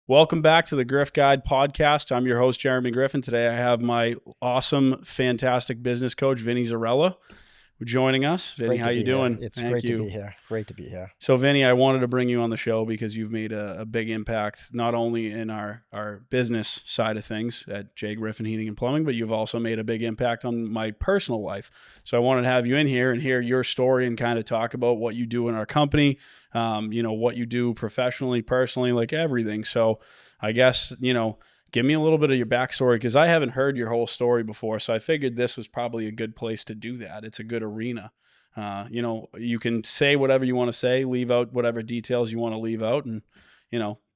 Welcome back to the Griff Guide Podcast. I'm your host, Jeremy Griffin. Today I have my awesome, fantastic business coach, Vinnie Zarella, joining us. Vinnie, how you doing? It's great to be here. Great to be here. So, Vinnie, I wanted to bring you on the show because you've made a big impact, not only in our business side of things at J. Griffin Heating and Plumbing, but you've also made a big impact on my personal life. So I wanted to have you in here and hear your story and kind of talk about what you do in our company, what you do professionally, personally, like everything. So I guess, give me a little bit of your backstory because I haven't heard your whole story before. So I figured this was probably a good place to do that. It's a good arena. You can say whatever you want to say, leave out whatever details you want to leave out, and,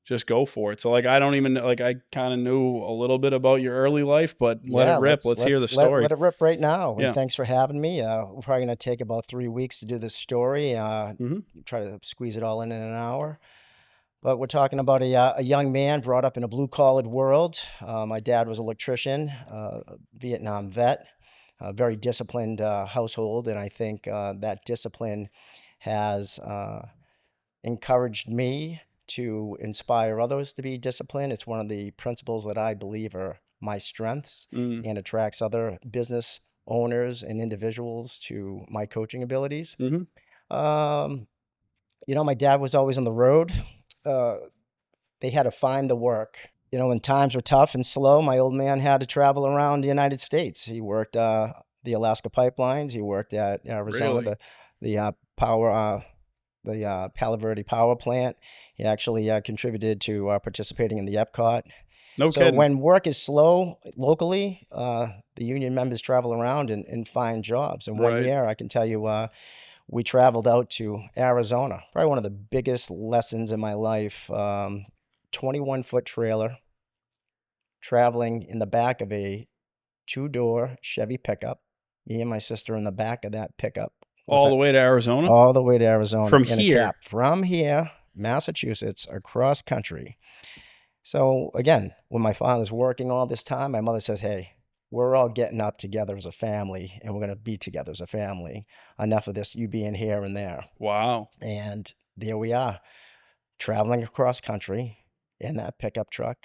just go for it. So I kind of knew a little bit about your early life, but let it rip. Let's hear the story. Let it rip right now. Yeah. And thanks for having me. We're probably going to take about 3 weeks to do this story. Try to squeeze it all in an hour. But we're talking about a young man brought up in a blue-collared world. My dad was an electrician, Vietnam vet, a very disciplined household. And I think that discipline has encouraged me to inspire others to be disciplined. It's one of the principles that I believe are my strengths and attracts other business owners and individuals to my coaching abilities. My dad was always on the road. They had to find the work. When times were tough and slow, my old man had to travel around the United States. He worked the Alaska pipelines. He worked at Arizona, the power, the Palo Verde power plant. He actually contributed to participating in the Ep.5. No So kidding. when work is slow locally, the union members travel around and find jobs. And one year, I can tell you, we traveled out to Arizona. Probably one of the biggest lessons in my life. 21-foot trailer, traveling in the back of a 2-door Chevy pickup. Me and my sister in the back of that pickup. All the way to Arizona? All the way to Arizona. From in here? A cab. From here, Massachusetts, across country. So again, when my father's working all this time, my mother says, hey, we're all getting up together as a family, and we're going to be together as a family. Enough of this, you being here and there. Wow. And there we are, traveling across country in that pickup truck.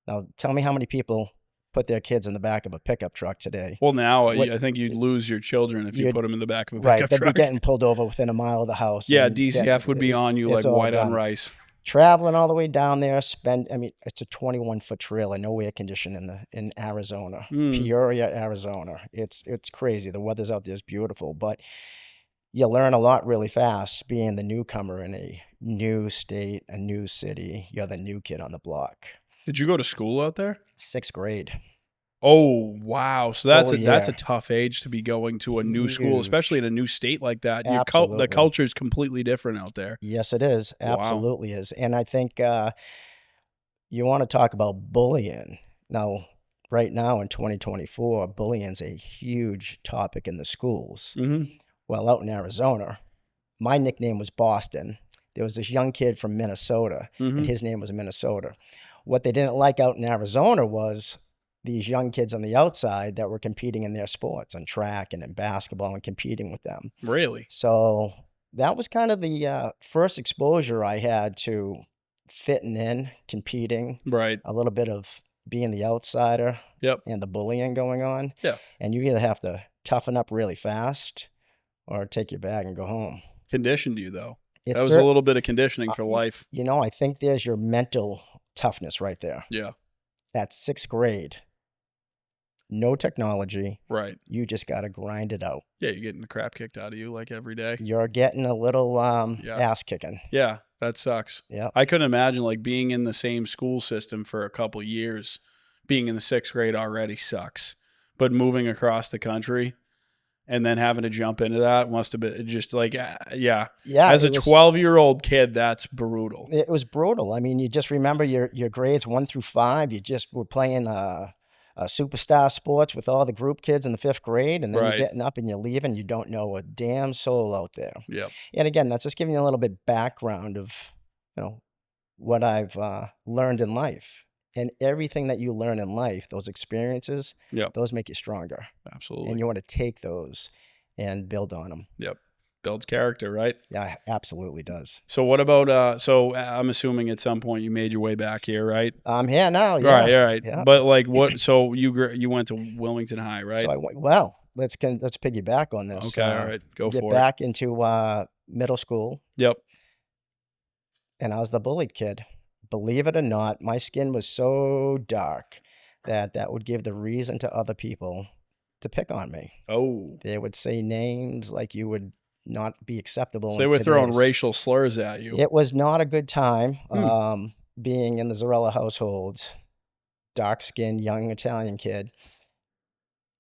Now, tell me how many people put their kids in the back of a pickup truck today. Well, now I think you'd lose your children if you put them in the back of a right, pickup they'd truck. be getting pulled over within a mile of the house. Yeah, DCF would be on you like white on rice. Traveling all the way down there, it's a 21-foot trailer, no air conditioning in Arizona, Peoria, Arizona. It's crazy. The weather's out there is beautiful, but you learn a lot really fast being the newcomer in a new state, a new city. You're the new kid on the block. Did you go to school out there? 6th grade. Oh, wow. So that's a tough age to be going to a new school, especially in a new state like that. The culture is completely different out there. Yes, it is. Absolutely is. And I think you want to talk about bullying. Now, right now in 2024, bullying is a huge topic in the schools. Well, out in Arizona, my nickname was Boston. There was this young kid from Minnesota, and his name was Minnesota. What they didn't like out in Arizona was these young kids on the outside that were competing in their sports, on track and in basketball, and competing with them. Really? So that was kind of the first exposure I had to fitting in, competing. Right. A little bit of being the outsider. Yep. And the bullying going on. Yeah. And you either have to toughen up really fast or take your bag and go home. Conditioned you, though. That was a little bit of conditioning for life. I think there's your mental toughness right there. Yeah. At 6th grade, no technology. Right. You just got to grind it out. Yeah, you're getting the crap kicked out of you like every day. You're getting a little ass kicking. Yeah, that sucks. Yeah. I couldn't imagine being in the same school system for a couple years. Being in the 6th grade already sucks. But moving across the country and then having to jump into that must have been just yeah. As a 12-year-old kid, that's brutal. It was brutal. I mean, you just remember your grades 1 through 5. You just were playing superstar sports with all the group kids in the 5th grade, and then you're getting up and you're leaving. You don't know a damn soul out there. Yeah. And again, that's just giving you a little bit background of what I've learned in life. And everything that you learn in life, those experiences, those make you stronger. Absolutely. And you want to take those and build on them. Yep. builds character, right? Yeah, absolutely does. So what about so I'm assuming at some point you made your way back here, right? I'm here now. All right, Yeah, all right. yeah. But like what so you went to Wilmington High, So right? I went. Well, let's piggyback on this. Okay, all right. Go Get for it. back into middle school, Yep. and I was the bullied kid. Believe it or not, my skin was so dark that that would give the reason to other people to pick on me. Oh. They would say names like you would not be acceptable So they in were throwing today's. racial slurs at you. It was not a good time Hmm. being in the Zarella household, dark-skinned young Italian kid,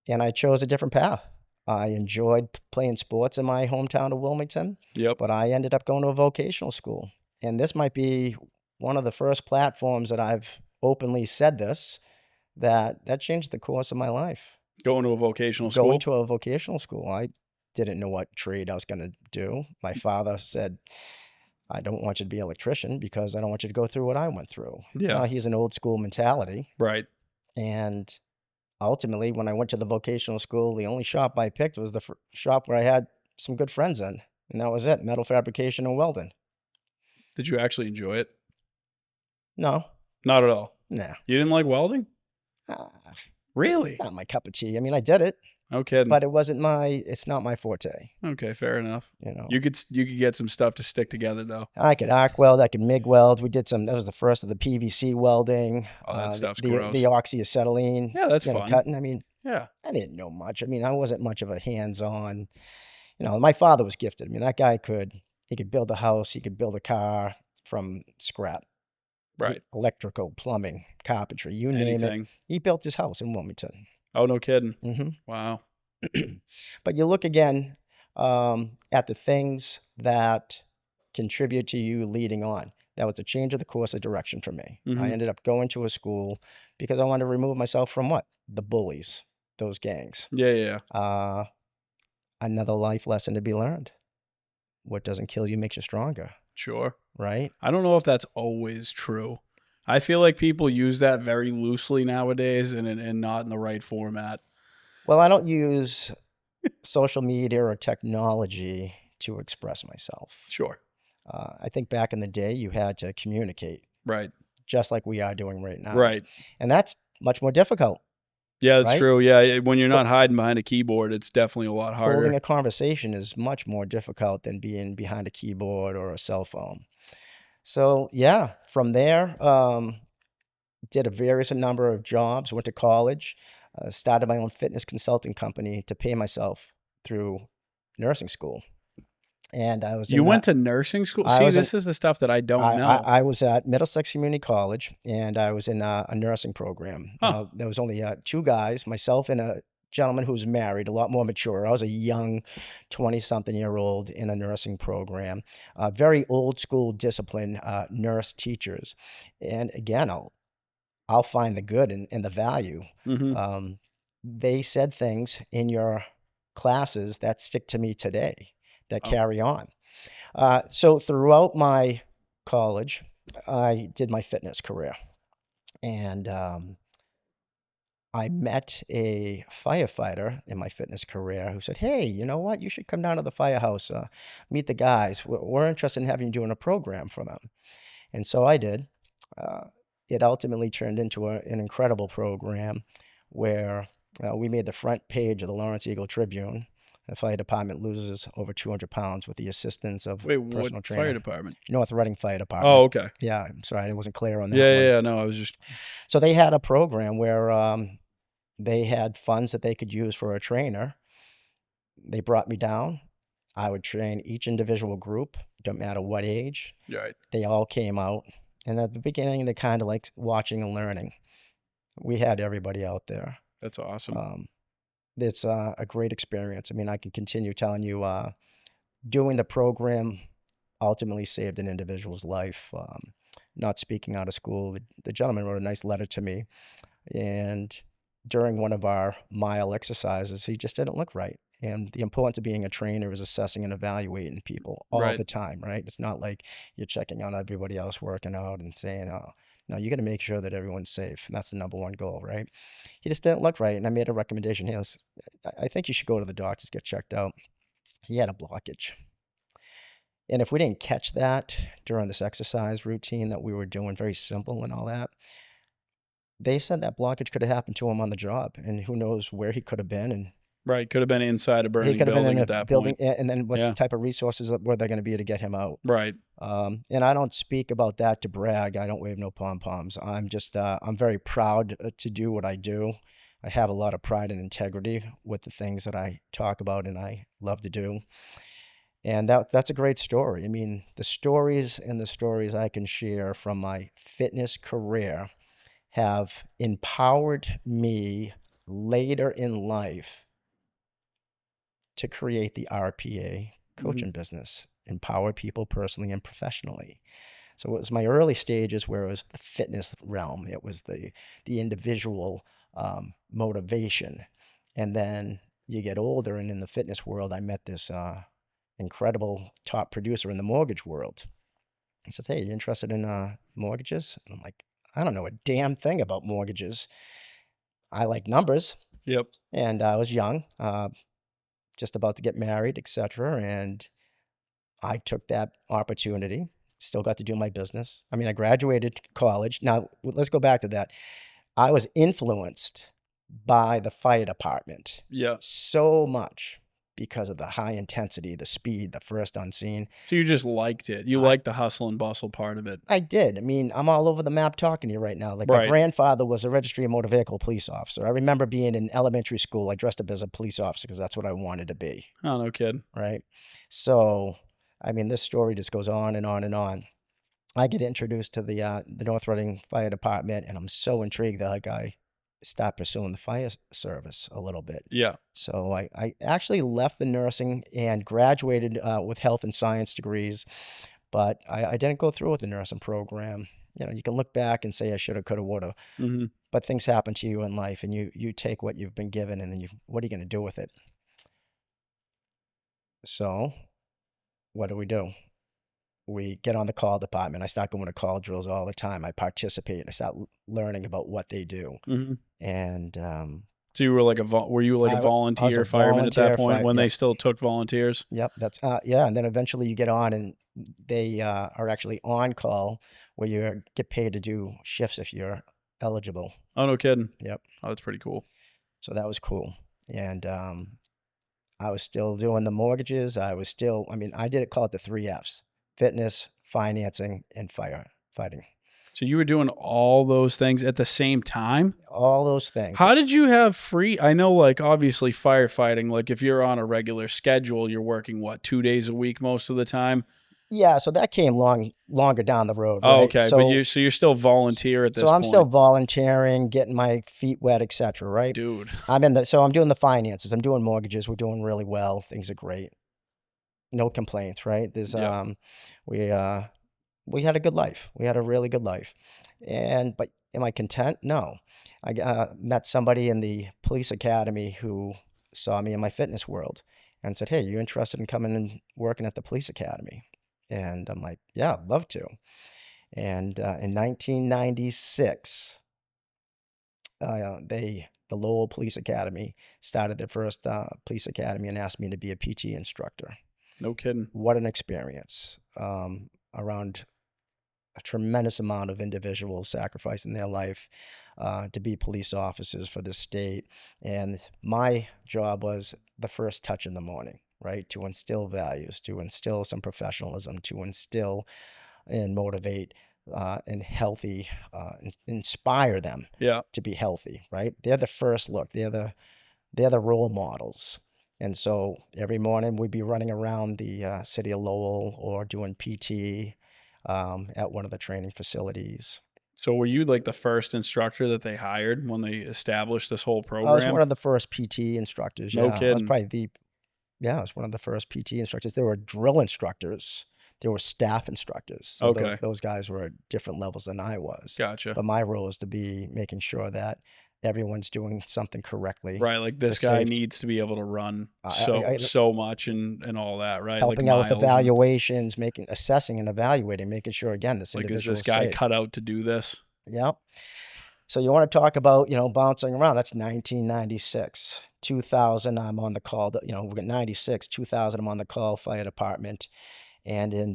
and I chose a different path. I enjoyed playing sports in my hometown of Wilmington, Yep. but I ended up going to a vocational school. And this might be one of the first platforms that I've openly said this, that changed the course of my life. Going to a vocational Going school. to a vocational school, I didn't know what trade I was going to do. My father said, I don't want you to be an electrician because I don't want you to go through what I went through. Yeah. Now, he's an old school mentality. Right. And ultimately, when I went to the vocational school, the only shop I picked was the shop where I had some good friends in. And that was it, metal fabrication and welding. Did you actually enjoy it? No, Not at all. nah, You didn't like welding? Really? not my cup of tea. I mean, I did it, No kidding. but it's not my forte, Okay, fair enough. you know. You could get some stuff to stick together though. I could arc weld, I could MIG weld. We did that was the first of the PVC welding. Oh, that stuff's the gross. oxyacetylene. Yeah, that's fun. Cutting. I mean, Yeah. I didn't know much. I mean, I wasn't much of a hands-on. My father was gifted. I mean, that guy could build a house, he could build a car from scrap. Right. Electrical, plumbing, carpentry, you name it. Anything. He built his house in Wilmington. Oh, no kidding. hmm Wow. But you look again at the things that contribute to you leading on. That was a change of the course of direction for me. I Mhm. ended up going to a school because I wanted to remove myself from what? The bullies, those gangs. Yeah. Another life lesson to be learned. What doesn't kill you makes you stronger, Sure. right? I don't know if that's always true. I feel like people use that very loosely nowadays and not in the right format. Well, I don't use social media or technology to express myself. Sure. I think back in the day, you had to communicate Right. just like we are doing right now. Right. And that's much more difficult. Yeah, that's Right? true. Yeah, when you're not hiding behind a keyboard, it's definitely a lot harder. Holding a conversation is much more difficult than being behind a keyboard or a cell phone. So, yeah, from there, did a various number of jobs, went to college, started my own fitness consulting company to pay myself through nursing school. And I was You in went to nursing school? I See, was in- this is the stuff that I don't I, know. I was at Middlesex Community College, and I was in a nursing program. Huh. There was only two guys, myself and a gentleman who was married, a lot more mature. I was a young 20-something-year-old in a nursing program. Very old school discipline, nurse teachers. And again, I'll find the good and the value. Mhm. They said things in your classes that stick to me today, that Oh. carry on. So throughout my college, I did my fitness career, and I met a firefighter in my fitness career who said, "Hey, you know what? You should come down to the firehouse, meet the guys. We're interested in having you doing a program for them." And so I did. Uh, it ultimately turned into an incredible program where we made the front page of the Lawrence Eagle Tribune. The fire department loses over 200 pounds with the assistance of Wait, personal what trainer. fire department? North Reading Fire Department. Oh, okay. Yeah, I'm sorry, I wasn't clear on that Yeah, one. yeah, no, I was just So they had a program where they had funds that they could use for a trainer. They brought me down. I would train each individual group, don't matter what age. right. They all came out. And at the beginning, they kind of like watching and learning. We had everybody out there. That's awesome. It's a great experience. I mean, I can continue telling you, doing the program ultimately saved an individual's life. Not speaking out of school, the gentleman wrote a nice letter to me. And during one of our mile exercises, he just didn't look right. And the importance of being a trainer is assessing and evaluating people all Right. the time, right? It's not like you're checking on everybody else working out and saying, oh, no, you got to make sure that everyone's safe. And that's the number one goal, right? He just didn't look right. And I made a recommendation. I think you should go to the doctors, get checked out. He had a blockage. And if we didn't catch that during this exercise routine that we were doing, very simple and all that, they said that blockage could have happened to him on the job, and who knows where he could have been. And Right. Could have been inside a he burning could have been in building a at that building, point. and then what Yeah. type of resources were they going to be to get him out? Right. And I don't speak about that to brag. I don't wave no pom-poms. I'm just, I'm very proud to do what I do. I have a lot of pride and integrity with the things that I talk about and I love to do. And that's a great story. I mean, the stories I can share from my fitness career have empowered me later in life to create the RPA coaching business, empower people personally and professionally. So it was my early stages where it was the fitness realm. It was the individual motivation. And then you get older, and in the fitness world, I met this incredible top producer in the mortgage world. He says, "Hey, you interested in mortgages?" And I'm like, "I don't know a damn thing about mortgages. I like numbers." Yep. And I was young, just about to get married, etc. And I took that opportunity, still got to do my business. I mean, I graduated college. Now, let's go back to that. I was influenced by the fire department Yeah. so much because of the high intensity, the speed, the first unseen. So you just liked it. You liked the hustle and bustle part of it. I did. I mean, I'm all over the map talking to you right now. Like, my Right. grandfather was a registry of motor vehicle police officer. I remember being in elementary school. I dressed up as a police officer because that's what I wanted to be. Oh, no kid. Right. So, I mean, this story just goes on and on and on. I get introduced to the North Reading Fire Department, and I'm so intrigued that I start pursuing the fire service a little bit. Yeah. So I actually left the nursing and graduated with health and science degrees, but I didn't go through with the nursing program. You know, you can look back and say I shoulda, coulda, woulda, but things happen to you in life, and you take what you've been given, and then what are you going to do with it? So what do? We get on the call department. I start going to call drills all the time. I participate. I start learning about what they do. And so you were like were you like a volunteer fireman at that point when they still took volunteers? Yep, that's yeah. And then eventually you get on, and they are actually on call where you get paid to do shifts if you're eligible. Oh, no kidding. Yep. Oh, that's pretty cool. So that was cool. And I was still doing the mortgages. I mean, I call it the 3 Fs: fitness, financing, and firefighting. So you were doing all those things at the same time? All those things. How did you have free? I know, like, obviously firefighting, like if you're on a regular schedule, you're working, what, 2 days a week most of the time? Yeah, so that came longer down the road. Oh, right? okay. So, but you're still volunteer at this point. So I'm still volunteering, getting my feet wet, etc. Right, dude. I'm doing the finances. I'm doing mortgages. We're doing really well. Things are great. No complaints. Right. There's we had a good life. We had a really good life. But am I content? No. I met somebody in the police academy who saw me in my fitness world and said, "Hey, you interested in coming and working at the police academy?" And I'm like, "Yeah, I'd love to." And in 1996, the Lowell Police Academy started their first police academy and asked me to be a PT instructor. No kidding. What an experience. Around a tremendous amount of individuals sacrificing their life to be police officers for the state. And my job was the first touch in the morning, right? To instill values, to instill some professionalism, to instill and motivate and healthy, inspire them to be healthy, right? They're the first look. They're the role models. And so every morning we'd be running around the city of Lowell or doing PT at one of the training facilities. So were you like the first instructor that they hired when they established this whole program? I was one of the first PT instructors. No Yeah, kidding. I was probably I was one of the first PT instructors. There were drill instructors. There were staff instructors. So Okay. those guys were at different levels than I was. Gotcha. But my role is to be making sure that everyone's doing something correctly. Right, like this guy needs to be able to run so much and all that, right? Helping like out with evaluations, assessing and evaluating, making sure, again, this like individual is this guy safe. cut out to do this? Yep. So you want to talk about, bouncing around. That's 1996. 2000, I'm on the call. We got 96, 2000, I'm on the call fire department. And in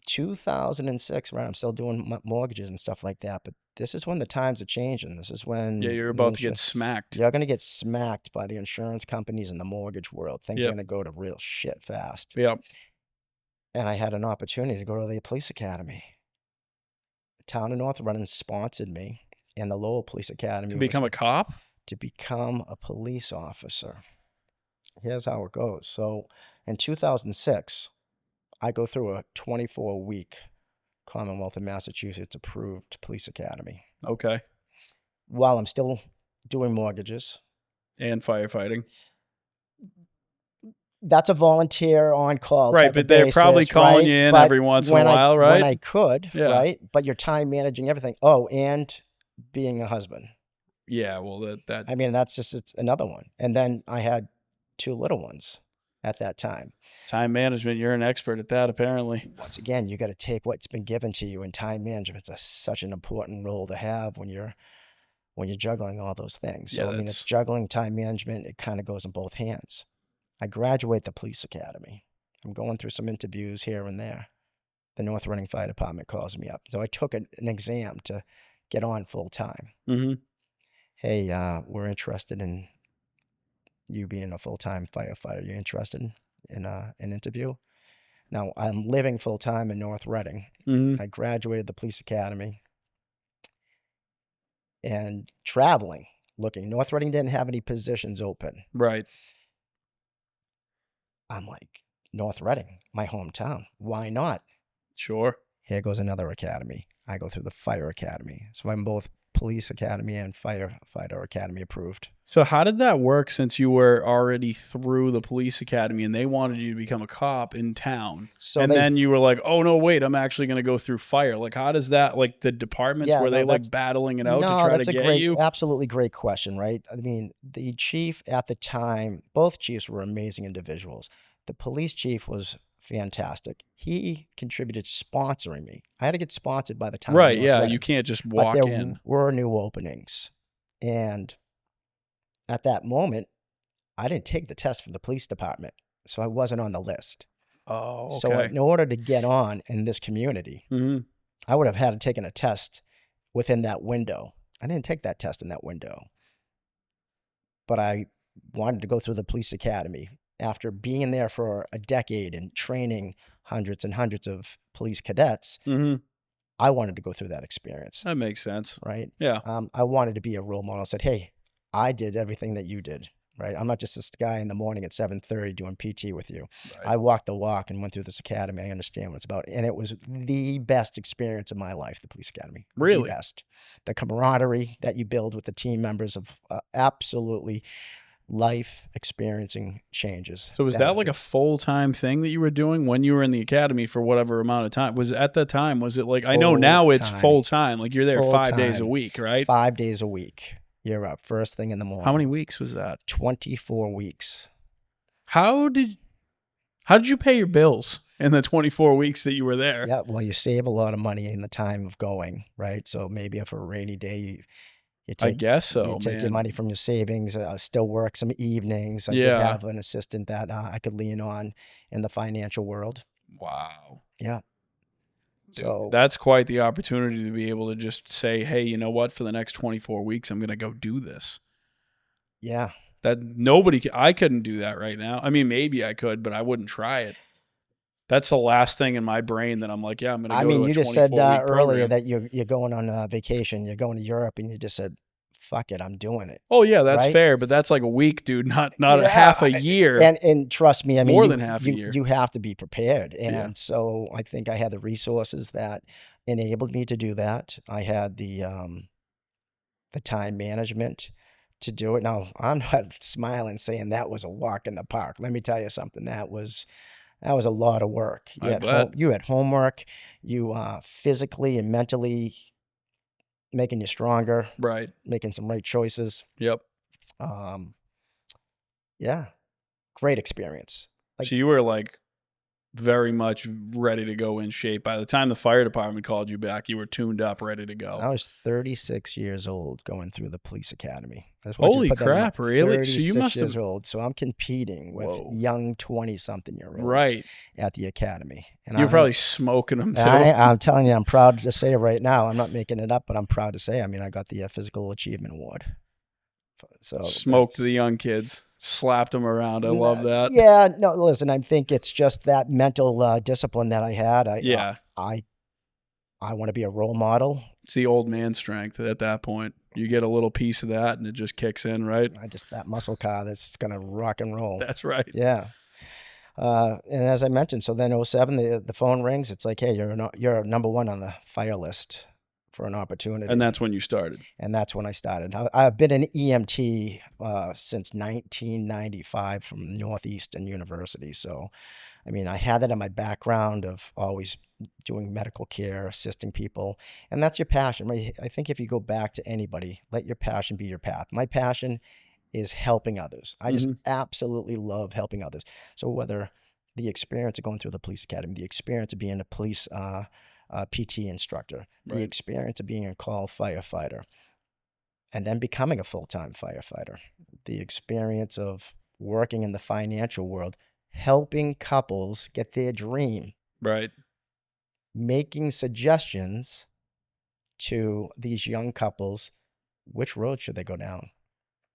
2006, right, I'm still doing mortgages and stuff like that, but this is when the times are changing. This is when Yeah, you're about to get smacked. you're going to get smacked by the insurance companies and the mortgage world. Things are Yep. going to go to real shit fast. Yep. And I had an opportunity to go to the police academy. The town of North Reading sponsored me, and the Lowell Police Academy To become a cop? to become a police officer. Here's how it goes. So in 2006, I go through a 24-week Commonwealth of Massachusetts approved police academy Okay. while I'm still doing mortgages. And firefighting. That's a volunteer on call Right, type but of they're basis, probably calling right? you in But every once in a when while, right? When I could, Yeah. right? But you're time managing everything. Oh, and being a husband. Yeah, well, that I mean, it's another one. And then I had 2 little ones at that time. time management, you're an expert at that, apparently. Once again, you got to take what's been given to you, and time management is such an important role to have when you're juggling all those things. So, Yeah, I mean, it's juggling, time management. It kind of goes in both hands. I graduate the police academy. I'm going through some interviews here and there. The North Reading Fire Department calls me up. So I took an exam to get on full time. Mm-hmm. Hey, we're interested in you being a full-time firefighter. You interested in an interview? Now, I'm living full-time in North Reading. Mm-hmm. I graduated the police academy and traveling, looking. North Reading didn't have any positions open. Right. I'm like, North Reading, my hometown. Why not? Sure. Here goes another academy. I go through the fire academy. So I'm both police academy and firefighter academy approved. So how did that work since you were already through the police academy and they wanted you to become a cop in town? So and then you were like, oh, no, wait, I'm actually going to go through fire. Like, how does that, like the departments, were they like battling it out to try to get you? Absolutely great question, right? I mean, the chief at the time, both chiefs were amazing individuals. The police chief was fantastic. He contributed sponsoring me. I had to get sponsored by the time. Right, yeah, you can't just walk in. There were new openings. And at that moment, I didn't take the test for the police department, so I wasn't on the list. Oh, okay. So in order to get on in this community, I would have had to taken a test within that window. I didn't take that test in that window, but I wanted to go through the police academy. After being there for a decade and training hundreds and hundreds of police cadets, I wanted to go through that experience. That makes sense. Right? Yeah. I wanted to be a role model. I said, hey, I did everything that you did. Right? I'm not just this guy in the morning at 7:30 doing PT with you. Right. I walked the walk and went through this academy. I understand what it's about. And it was the best experience of my life, the police academy. Really? The best. The camaraderie that you build with the team members of absolutely life experiencing changes. So was that like a full-time thing that you were doing when you were in the academy for whatever amount of time? Was at the time, was it like, I know now it's full-time, like you're there 5 days a week, right? 5 days a week. You're up first thing in the morning. How many weeks was that? 24 weeks. How did you pay your bills in the 24 weeks that you were there? Yeah, well, you save a lot of money in the time of going, right? So maybe for a rainy day, I guess so. You take your money from your savings, still work some evenings. I did have an assistant that I could lean on in the financial world. Wow. Yeah. Dude, so that's quite the opportunity to be able to just say, hey, you know what? For the next 24 weeks, I'm going to go do this. Yeah. That I couldn't do that right now. I mean, maybe I could, but I wouldn't try it. That's the last thing in my brain that I'm like, yeah, I'm going to go to a 24-week program. You just said earlier that you're going on vacation, you're going to Europe, and you just said, fuck it, I'm doing it. Oh, yeah, that's fair, but that's like a week, dude, not a half a year. And trust me, I mean, more than half a year. You have to be prepared. And so I think I had the resources that enabled me to do that. I had the time management to do it. Now, I'm not smiling saying that was a walk in the park. Let me tell you something. That was a lot of work. You had homework. You physically and mentally making you stronger. Right. Making some right choices. Yep. Yeah. Great experience. So you were like very much ready to go in shape. By the time the fire department called you back, you were tuned up, ready to go. I was 36 years old going through the police academy. I just want you Holy to put that in crap, really? So you 36 must years have... old. So I'm competing with Whoa. young 20-something-year-olds Right. at the academy. And You're probably smoking them too. I'm telling you, I'm proud to say right now. I'm not making it up, but I'm proud to say. I mean, I got the Physical Achievement Award. So smoked the young kids, slapped them around. I love that. Yeah, no, listen, I think it's just that mental discipline that I had. I want to be a role model. It's the old man strength at that point. You get a little piece of that and it just kicks in, right? That muscle car that's going to rock and roll. That's right. Yeah. And as I mentioned, so then 2007, the phone rings. It's like, hey, you're number one on the fire list for an opportunity. And that's when you started. And that's when I started. I've been an EMT since 1995 from Northeastern University. So, I mean, I had that in my background of always doing medical care, assisting people. And that's your passion, right? I think if you go back to anybody, let your passion be your path. My passion is helping others. I just absolutely love helping others. So whether the experience of going through the police academy, the experience of being a police PT instructor, the experience of being a call firefighter, and then becoming a full-time firefighter, the experience of working in the financial world, helping couples get their dream, right? Making suggestions to these young couples, which road should they go down?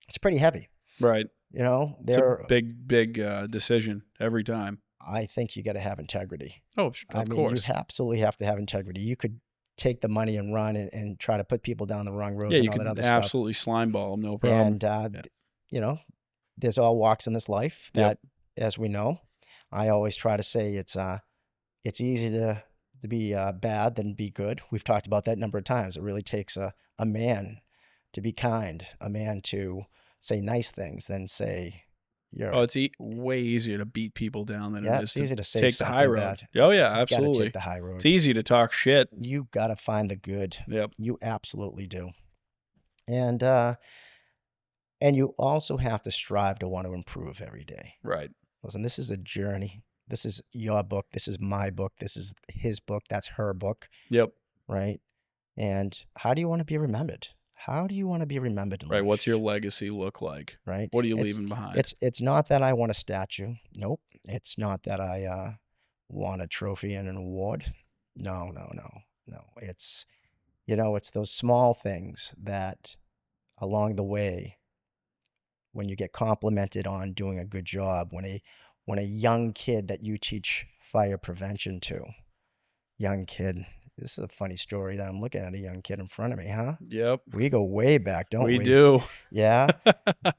It's pretty heavy. Right. You know, it's a big decision every time. I think you got to have integrity. Oh, of course. You absolutely have to have integrity. You could take the money and run and try to put people down the wrong roads and all that other stuff. Absolutely slime ball them, no problem. And, you know, there's all walks in this life that, as we know, I always try to say it's easy to be bad than be good. We've talked about that a number of times. It really takes a man to be kind, a man to say nice things than say you're... Oh, it's way easier to beat people down than it is easy to say take the high road. Bad. Oh, yeah, absolutely. You gotta take the high road. It's easy to talk shit. You got to find the good. Yep. You absolutely do. And you also have to strive to want to improve every day. Right. Listen, this is a journey. This is your book. This is my book. This is his book. That's her book. Yep. Right. And how do you want to be remembered? How do you want to be remembered in life? What's your legacy look like? Right. What are you leaving behind? It's not that I want a statue. Nope. It's not that I want a trophy and an award. No. It's, it's those small things that along the way, when you get complimented on doing a good job, when a young kid that you teach fire prevention to, young kid, this is a funny story that I'm looking at a young kid in front of me, huh? Yep. We go way back, don't we? We do. Yeah.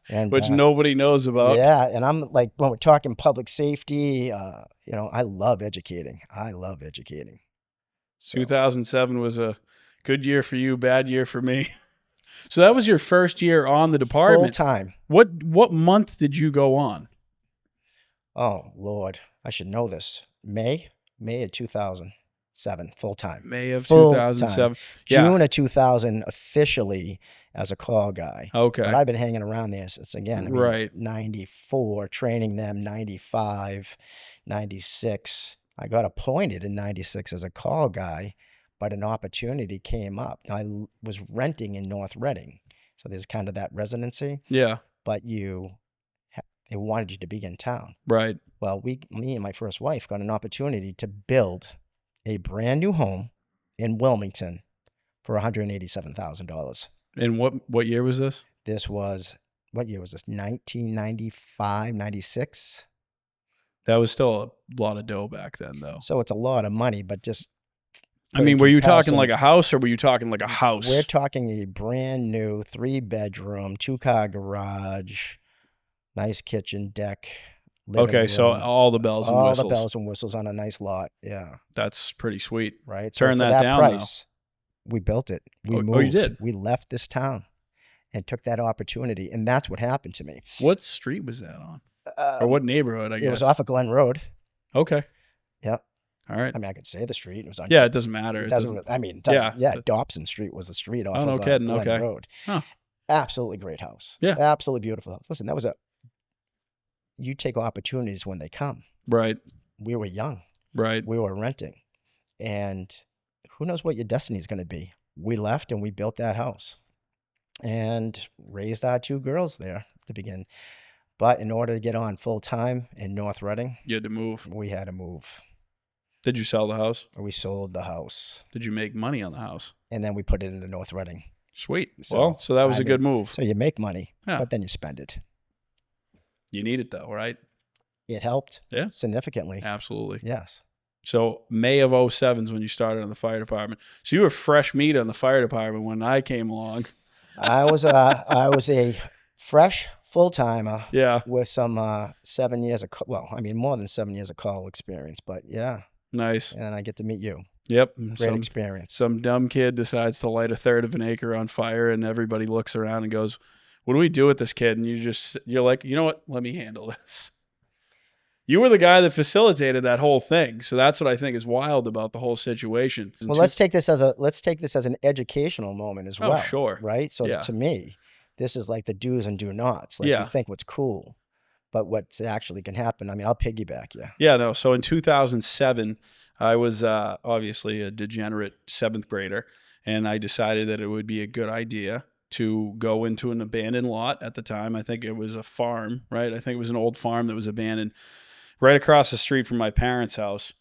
And which nobody knows about. Yeah. And I'm like, when we're talking public safety, I love educating. So, 2007 was a good year for you, bad year for me. So that was your first year on the department. Full time. What month did you go on? Oh, Lord. I should know this. May of 2007, full time. May of 2007. June of 2000 officially as a call guy. Okay. But I've been hanging around there since, again, right. 94, training them, 95, 96. I got appointed in 96 as a call guy, but an opportunity came up. I was renting in North Reading. So there's kind of that residency. Yeah. But they wanted you to be in town. Right. Well, me and my first wife got an opportunity to build a brand new home in Wilmington for $187,000. And what year was this? What year was this? 1995, 96? That was still a lot of dough back then, though. So it's a lot of money, but just... I mean, were you talking like a house or were you talking like a house? We're talking a brand new 3-bedroom, 2-car garage, nice kitchen, deck, okay, room, so all the bells and whistles. All the bells and whistles on a nice lot, yeah. That's pretty sweet. Right? Turn that down, price, we built it. We moved. Oh, you did? We left this town and took that opportunity, and that's what happened to me. What street was that on? Or what neighborhood, I guess? It was off of Glen Road. Okay. Yep. All right. I mean, I could say the street. It was on. Yeah, it doesn't matter. It doesn't. Yeah, Dobson Street was the street off of Glen Road. Huh. Absolutely great house. Yeah. Absolutely beautiful house. Listen, you take opportunities when they come. Right. We were young. Right. We were renting. And who knows what your destiny is going to be. We left and we built that house and raised our 2 girls there to begin. But in order to get on full time in North Reading, You had to move. we had to move. Did you sell the house? We sold the house Did you make money on the house? and then we put it into North Reading. Sweet. So, So that was I a good mean, move. So you make money, Yeah. but then you spend it. You need it though, right? It helped Yeah. significantly. Absolutely. Yes. So May of 07 is when you started on the fire department. So you were fresh meat on the fire department when I came along. I was a fresh full-timer Yeah. with some 7 years of more than 7 years of call experience, but yeah. Nice. And then I get to meet you. Yep. Great experience. Some dumb kid decides to light a third of an acre on fire, and everybody looks around and goes, "What do we do with this kid?" And you're like, you know what? Let me handle this. You were the guy that facilitated that whole thing, so that's what I think is wild about the whole situation. Well, let's take this as an educational moment as well. Oh, sure. Right? So Yeah. to me, this is like the do's and do nots. Like Yeah. you think what's cool, but what actually can happen. I mean, I'll piggyback you. Yeah, no. So in 2007, I was obviously a degenerate 7th grader, and I decided that it would be a good idea to go into an abandoned lot at the time. I think it was a farm, right? I think it was an old farm that was abandoned right across the street from my parents' house.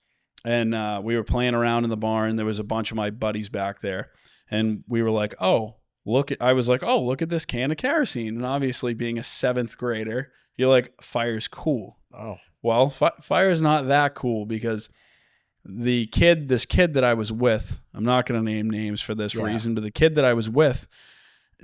And we were playing around in the barn. There was a bunch of my buddies back there. And we were like, look at this can of kerosene. And obviously being a 7th grader, you're like, fire's cool. Oh. Well, fire's not that cool because this kid that I was with, I'm not going to name names for this reason, but the kid that I was with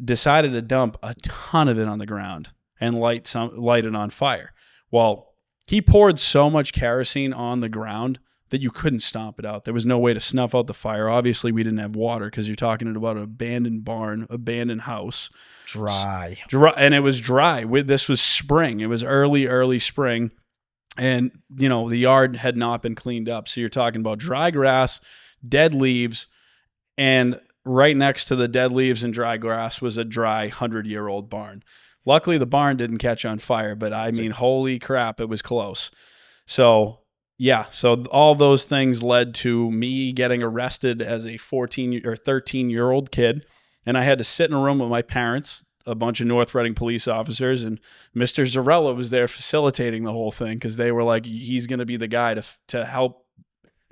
decided to dump a ton of it on the ground and light it on fire. Well, he poured so much kerosene on the ground that you couldn't stomp it out. There was no way to snuff out the fire. Obviously, we didn't have water because you're talking about an abandoned barn, abandoned house. Dry. And it was dry. This was spring. It was early spring. And, the yard had not been cleaned up. So you're talking about dry grass, dead leaves, and right next to the dead leaves and dry grass was a dry 100-year-old barn. Luckily, the barn didn't catch on fire, but holy crap, it was close. So, yeah, so all those things led to me getting arrested as a 14 or 13-year-old kid, and I had to sit in a room with my parents, a bunch of North Reading police officers, and Mr. Zarella was there facilitating the whole thing because they were like, he's going to be the guy to help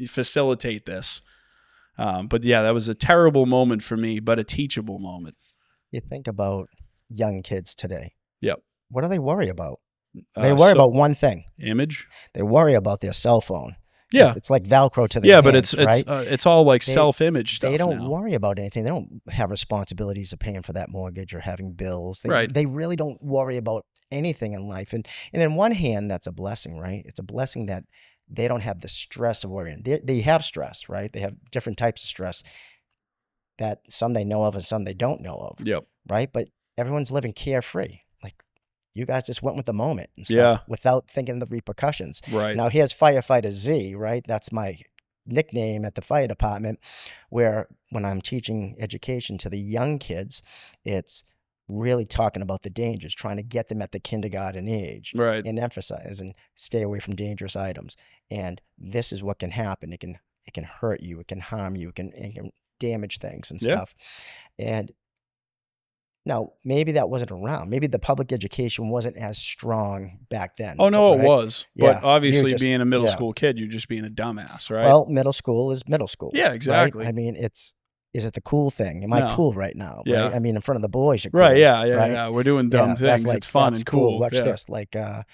facilitate this. But yeah, that was a terrible moment for me, but a teachable moment. You think about young kids today. Yep. What do they worry about? They worry about one thing. Image. They worry about their cell phone. Yeah. It's like Velcro to their hands, right? It's all like self-image stuff. They don't now. worry about anything. They don't have responsibilities of paying for that mortgage or having bills. Right. They really don't worry about anything in life. And in one hand, that's a blessing, right? It's a blessing that they don't have the stress of worrying. They have stress, right? They have different types of stress that some they know of and some they don't know of. Yep. Right? But everyone's living carefree. Like you guys just went with the moment and stuff without thinking of the repercussions. Right. Now here's Firefighter Z, right? That's my nickname at the fire department, where when I'm teaching education to the young kids, it's really talking about the dangers, trying to get them at the kindergarten age, right, and emphasize and stay away from dangerous items. And this is what can happen. It can hurt you. It can harm you. It can damage things and stuff. And now, maybe that wasn't around. Maybe the public education wasn't as strong back then. Oh, no, right? It was. Yeah, but obviously, being a middle school kid, you're just being a dumbass, right? Well, middle school is middle school. Yeah, exactly. Right? I mean, is it the cool thing? Am I cool right now? Yeah. Right? I mean, in front of the boys, you're cool. Right, yeah. Right? We're doing dumb things. Like, it's fun and cool. Watch this. Like, I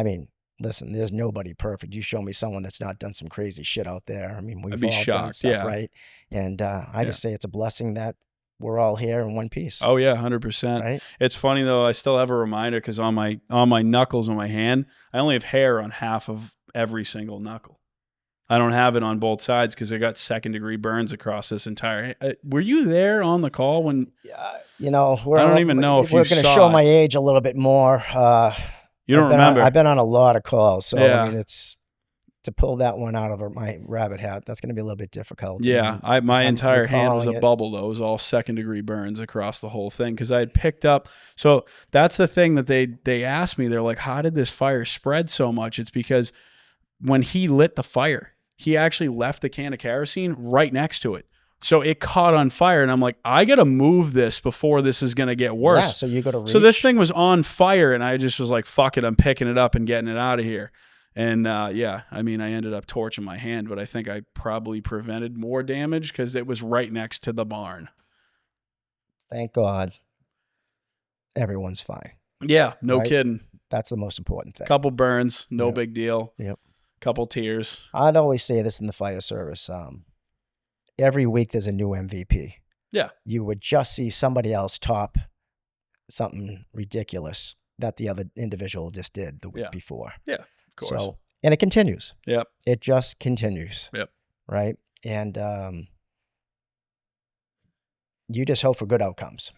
mean, listen, there's nobody perfect. You show me someone that's not done some crazy shit out there. I mean, we've all done stuff, right? And I just say it's a blessing that we're all here in one piece. Oh yeah, 100%. Right? It's funny though. I still have a reminder because on my knuckles on my hand, I only have hair on half of every single knuckle. I don't have it on both sides because I got 2nd-degree burns across this entire. Were you there on the call when? You know, I don't even know if we're going to show my age a little bit more. You don't remember? I've been on a lot of calls, so yeah. I mean, it's to pull that one out of my rabbit hat. That's going to be a little bit difficult. Yeah, my entire hand was a bubble though. It was all 2nd-degree burns across the whole thing because I had picked up. So that's the thing that they asked me. They're like, "How did this fire spread so much?" It's because when he lit the fire, he actually left the can of kerosene right next to it. So it caught on fire, and I'm like, I got to move this before this is going to get worse. Yeah, so you got to reach. So this thing was on fire, and I just was like, fuck it, I'm picking it up and getting it out of here. And yeah, I mean, I ended up torching my hand, but I think I probably prevented more damage because it was right next to the barn. Thank God everyone's fine. Yeah, no kidding. That's the most important thing. Couple burns, no big deal. Yep. Couple tears. I'd always say this in the fire service. Every week there's a new MVP. Yeah. You would just see somebody else top something ridiculous that the other individual just did the week before. Yeah, of course. So, and it continues. Yep. It just continues. Yep. Right? And you just hope for good outcomes.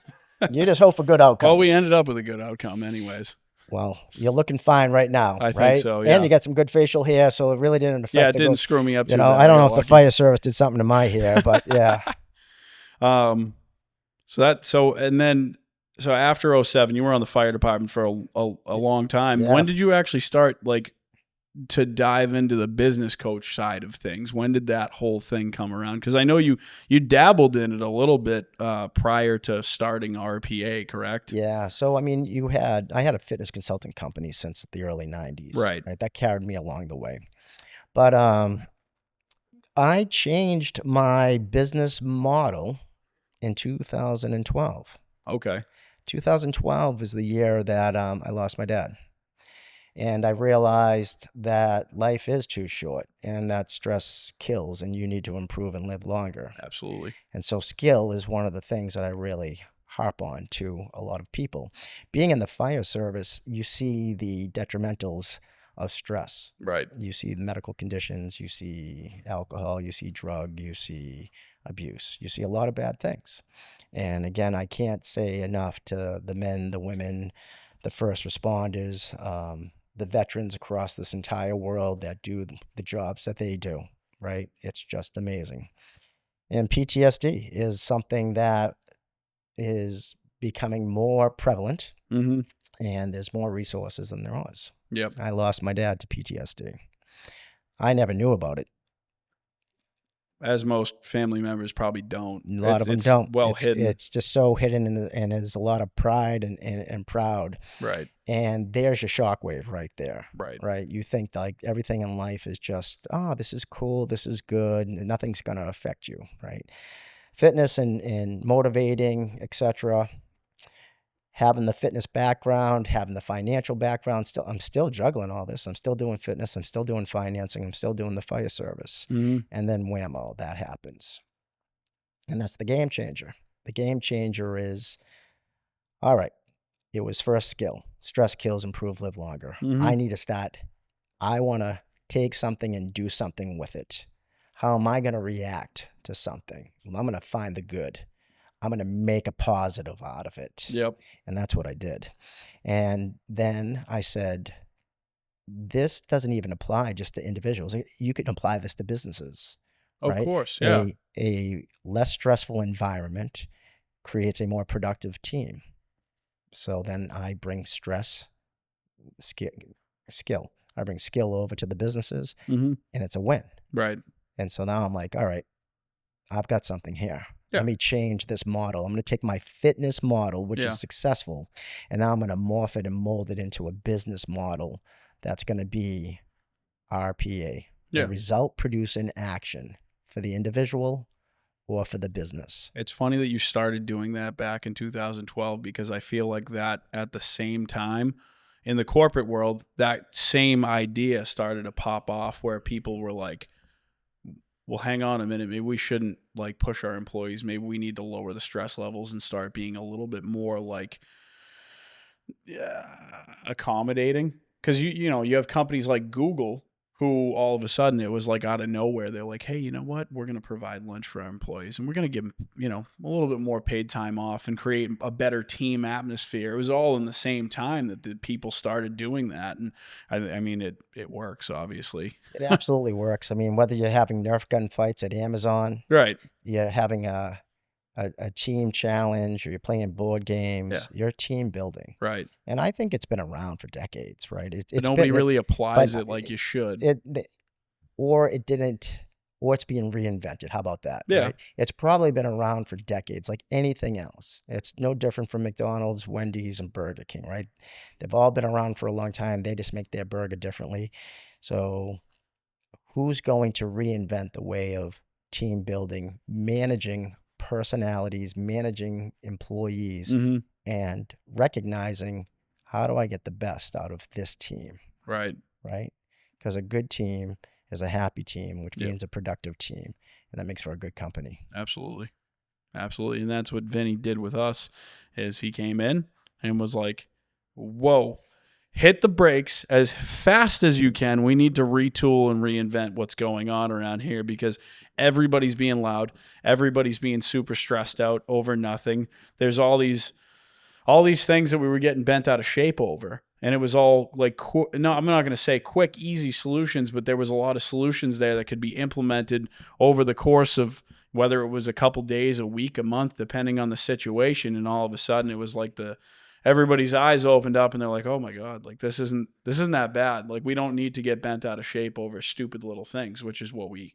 You just hope for good outcomes. Well, we ended up with a good outcome anyways. Well, you're looking fine right now. I think so, yeah. And you got some good facial hair, so it really didn't affect. Yeah, it didn't screw me up too bad. I don't know if the fire service did something to my hair, but yeah. So after 07, you were on the fire department for a long time. Yeah. When did you actually start to dive into the business coach side of things? When did that whole thing come around? Because I know you dabbled in it a little bit prior to starting RPA, correct? Yeah. So I mean, I had a fitness consulting company since the early 90s. Right. That carried me along the way. But I changed my business model in 2012. Okay. 2012 is the year that I lost my dad. And I realized that life is too short and that stress kills and you need to improve and live longer. Absolutely. And so skill is one of the things that I really harp on to a lot of people. Being in the fire service, you see the detrimentals of stress. Right. You see the medical conditions, you see alcohol, you see drug, you see abuse, you see a lot of bad things. And again, I can't say enough to the men, the women, the first responders, the veterans across this entire world that do the jobs that they do, right? It's just amazing. And PTSD is something that is becoming more prevalent, and there's more resources than there was. Yep. I lost my dad to PTSD. I never knew about it. As most family members probably don't. A lot of them don't. Hidden. It's just so hidden, and there's a lot of pride and proud. Right. And there's your shockwave right there. Right. Right. You think like everything in life is just, this is cool, this is good, and nothing's going to affect you. Right. Fitness and motivating, etc. Having the fitness background, having the financial background, I'm still juggling all this. I'm still doing fitness. I'm still doing financing. I'm still doing the fire service. And then whammo, that happens. And that's the game changer. The game changer is, all right, it was first skill. Stress kills, improve, live longer. I need to start. I want to take something and do something with it. How am I going to react to something? Well, I'm going to find the good. I'm going to make a positive out of it. Yep. And that's what I did. And then I said, this doesn't even apply just to individuals. You can apply this to businesses. Of course, yeah. A less stressful environment creates a more productive team. So then I bring skill. I bring skill over to the businesses, and it's a win. Right. And so now I'm like, all right, I've got something here. Yeah. Let me change this model. I'm going to take my fitness model, which is successful, and now I'm going to morph it and mold it into a business model that's going to be RPA, a result producing action for the individual or for the business. It's funny that you started doing that back in 2012 because I feel like that at the same time in the corporate world, that same idea started to pop off where people were like, well, hang on a minute. Maybe we shouldn't like push our employees. Maybe we need to lower the stress levels and start being a little bit more like accommodating. Because you have companies like Google who all of a sudden it was like out of nowhere. They're like, hey, you know what? We're going to provide lunch for our employees and we're going to give them, a little bit more paid time off and create a better team atmosphere. It was all in the same time that the people started doing that. And I mean, it works, obviously. It absolutely works. I mean, whether you're having Nerf gun fights at Amazon, right? You're having a team challenge, or you're playing board games, you're team building. Right. And I think it's been around for decades, right? Nobody really applies it like you should. or it didn't, or it's being reinvented. How about that? Yeah. Right? It's probably been around for decades, like anything else. It's no different from McDonald's, Wendy's, and Burger King, right? They've all been around for a long time. They just make their burger differently. So who's going to reinvent the way of team building, managing personalities, managing employees, and recognizing, how do I get the best out of this team? Right. Right? Because a good team is a happy team, which means a productive team, and that makes for a good company. Absolutely. Absolutely. And that's what Vinnie did with us, is he came in and was like, whoa, hit the brakes as fast as you can. We need to retool and reinvent what's going on around here, because everybody's being loud. Everybody's being super stressed out over nothing. There's all these things that we were getting bent out of shape over. And it was all like, no, I'm not going to say quick, easy solutions, but there was a lot of solutions there that could be implemented over the course of whether it was a couple days, a week, a month, depending on the situation. And all of a sudden it was like everybody's eyes opened up and they're like, oh my God, like this isn't that bad. Like we don't need to get bent out of shape over stupid little things, which is what we,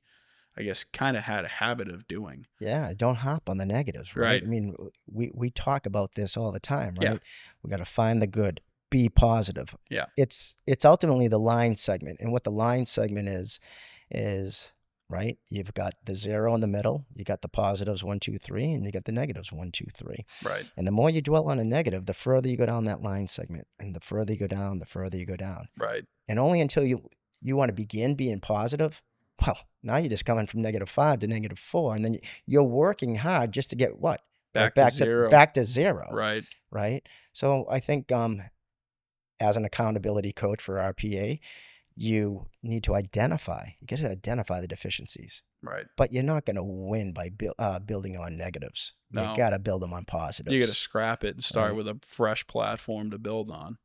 I guess, kind of had a habit of doing. Yeah, don't hop on the negatives, right? I mean, we talk about this all the time, right? Yeah. We got to find the good, be positive. Yeah. It's ultimately the line segment. And what the line segment is, right? You've got the 0 in the middle, you got the positives 1, 2, 3, and you got the negatives 1, 2, 3. Right. And the more you dwell on a negative, the further you go down that line segment. And the further you go down, the further you go down. Right. And only until you want to begin being positive, well, now you're just coming from -5 to -4, and then you're working hard just to get what? Back to zero. Back to 0. Right. Right. So I think as an accountability coach for RPA, you need to identify. You got to identify the deficiencies. Right. But you're not going to win by building on negatives. No. You got to build them on positives. You got to scrap it and start with a fresh platform to build on.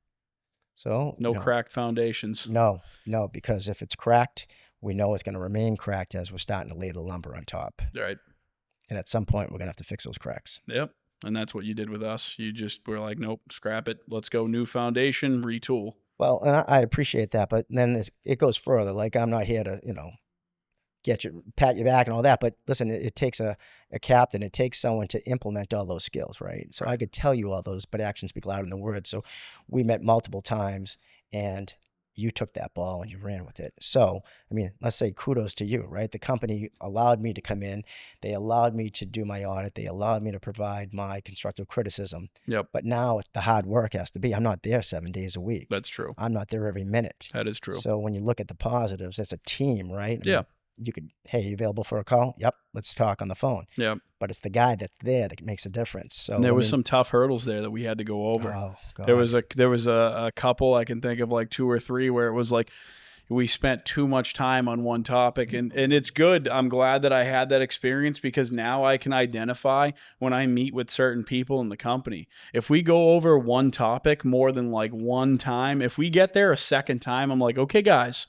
So no cracked foundations. No, because if it's cracked, we know it's going to remain cracked as we're starting to lay the lumber on top. Right. And at some point, we're going to have to fix those cracks. Yep. And that's what you did with us. You just were like, nope, scrap it. Let's go new foundation, retool. Well, and I appreciate that, but then it goes further. Like, I'm not here to, pat your back and all that. But listen, it takes a captain. It takes someone to implement all those skills, right? So I could tell you all those, but actions speak louder than words. So we met multiple times, and you took that ball and you ran with it. So, I mean, let's say kudos to you, right? The company allowed me to come in. They allowed me to do my audit. They allowed me to provide my constructive criticism. Yep. But now the hard work has to be. I'm not there 7 days a week. That's true. I'm not there every minute. That is true. So when you look at the positives, it's a team, right? I mean, you could, hey, you available for a call? Yep, let's talk on the phone. Yep. But it's the guy that's there that makes a difference. So and there was some tough hurdles there that we had to go over. Oh, God. There was a couple, I can think of like 2 or 3, where it was like we spent too much time on one topic, and it's good. I'm glad that I had that experience, because now I can identify when I meet with certain people in the company. If we go over one topic more than like one time, if we get there a second time, I'm like, okay, guys,